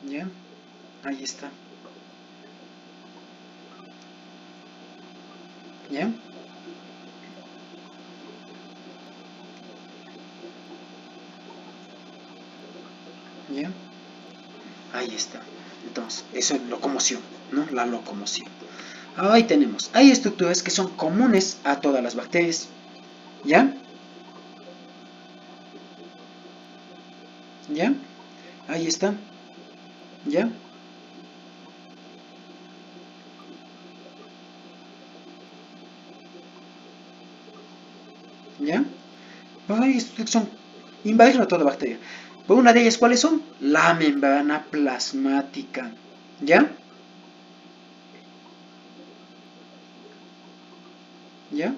¿Ya? Ahí está. ¿Ya? ¿Ya? Ahí está. Entonces, eso es locomoción, ¿no? La locomoción. Ahí tenemos. Hay estructuras que son comunes a todas las bacterias. ¿Ya? ¿Ya? Ahí está. ¿Ya? ¿Ya? Pues ahí son invadir a toda bacteria. Pues una de ellas, ¿cuáles son? La membrana plasmática. ¿Ya? ¿Ya?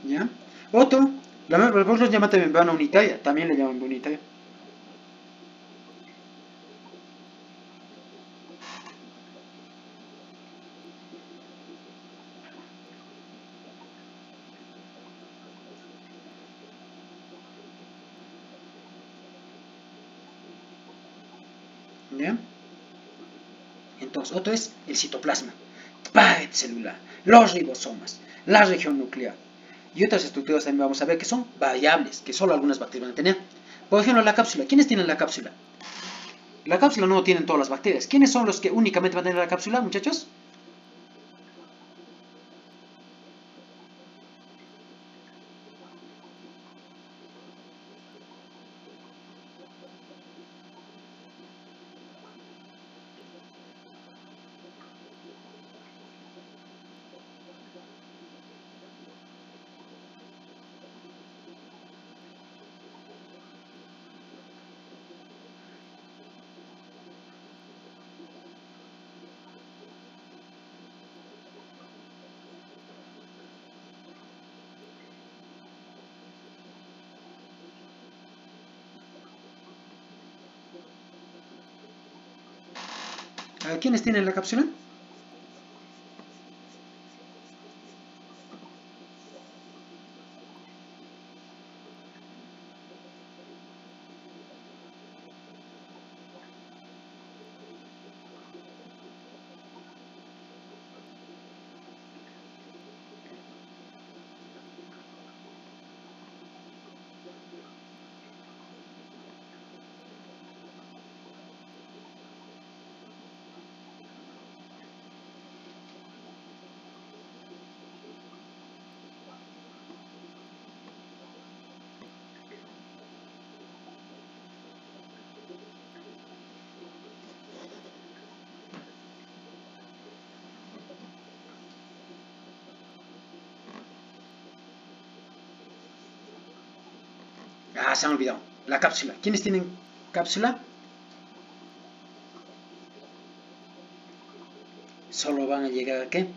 ¿Ya? Otro, vos los llaman membrana unitaria, también le llaman unitaria. ¿Ya? Entonces, otro es el citoplasma, pared celular, los ribosomas, la región nuclear. Y otras estructuras también vamos a ver que son variables, que solo algunas bacterias van a tener. Por ejemplo, la cápsula. ¿Quiénes tienen la cápsula? La cápsula no tienen todas las bacterias. ¿Quiénes son los que únicamente van a tener la cápsula, muchachos? ¿Quiénes tienen la cápsula? Se han olvidado. La cápsula. ¿Quiénes tienen cápsula? Solo van a llegar a qué?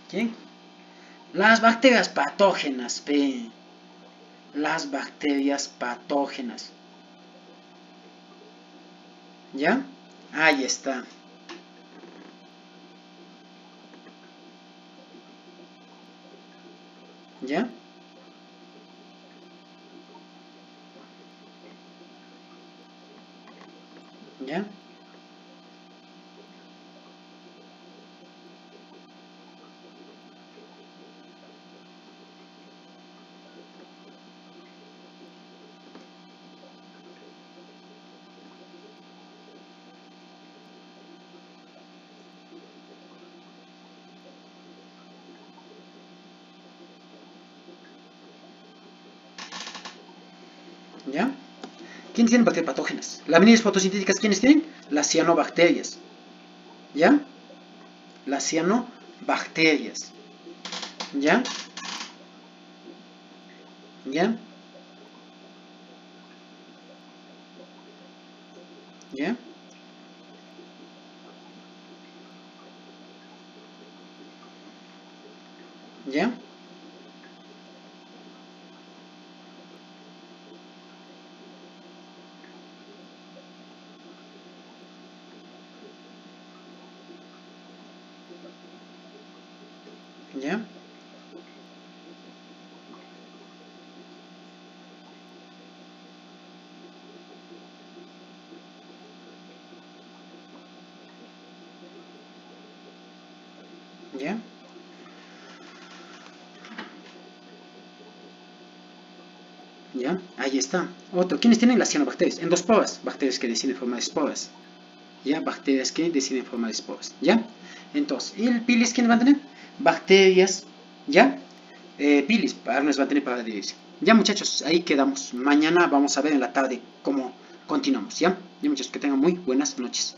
¿Quién? Las bacterias patógenas, P. Las bacterias patógenas. ¿Ya? Ahí está. ¿Ya? ¿Ya? ¿Ya? ¿Quiénes tienen bacterias patógenas? Las venidas fotosintéticas, ¿quiénes tienen? Las cianobacterias. ¿Ya? Las cianobacterias. ¿Ya? ¿Ya? ¿Ya? ¿Ya? ¿Ya? ¿Ya? ¿Ya? Ahí está. Otro. ¿Quiénes tienen las cianobacterias? Endosporas. Bacterias que deciden formar esporas. ¿Ya? Bacterias que deciden formar esporas. ¿Ya? Entonces, ¿y el bilis quiénes van a tener? Bacterias. ¿Ya? Bilis. Nos va a tener para la división. Ya, muchachos, ahí quedamos. Mañana vamos a ver en la tarde cómo continuamos. ¿Ya? Ya, muchachos, que tengan muy buenas noches.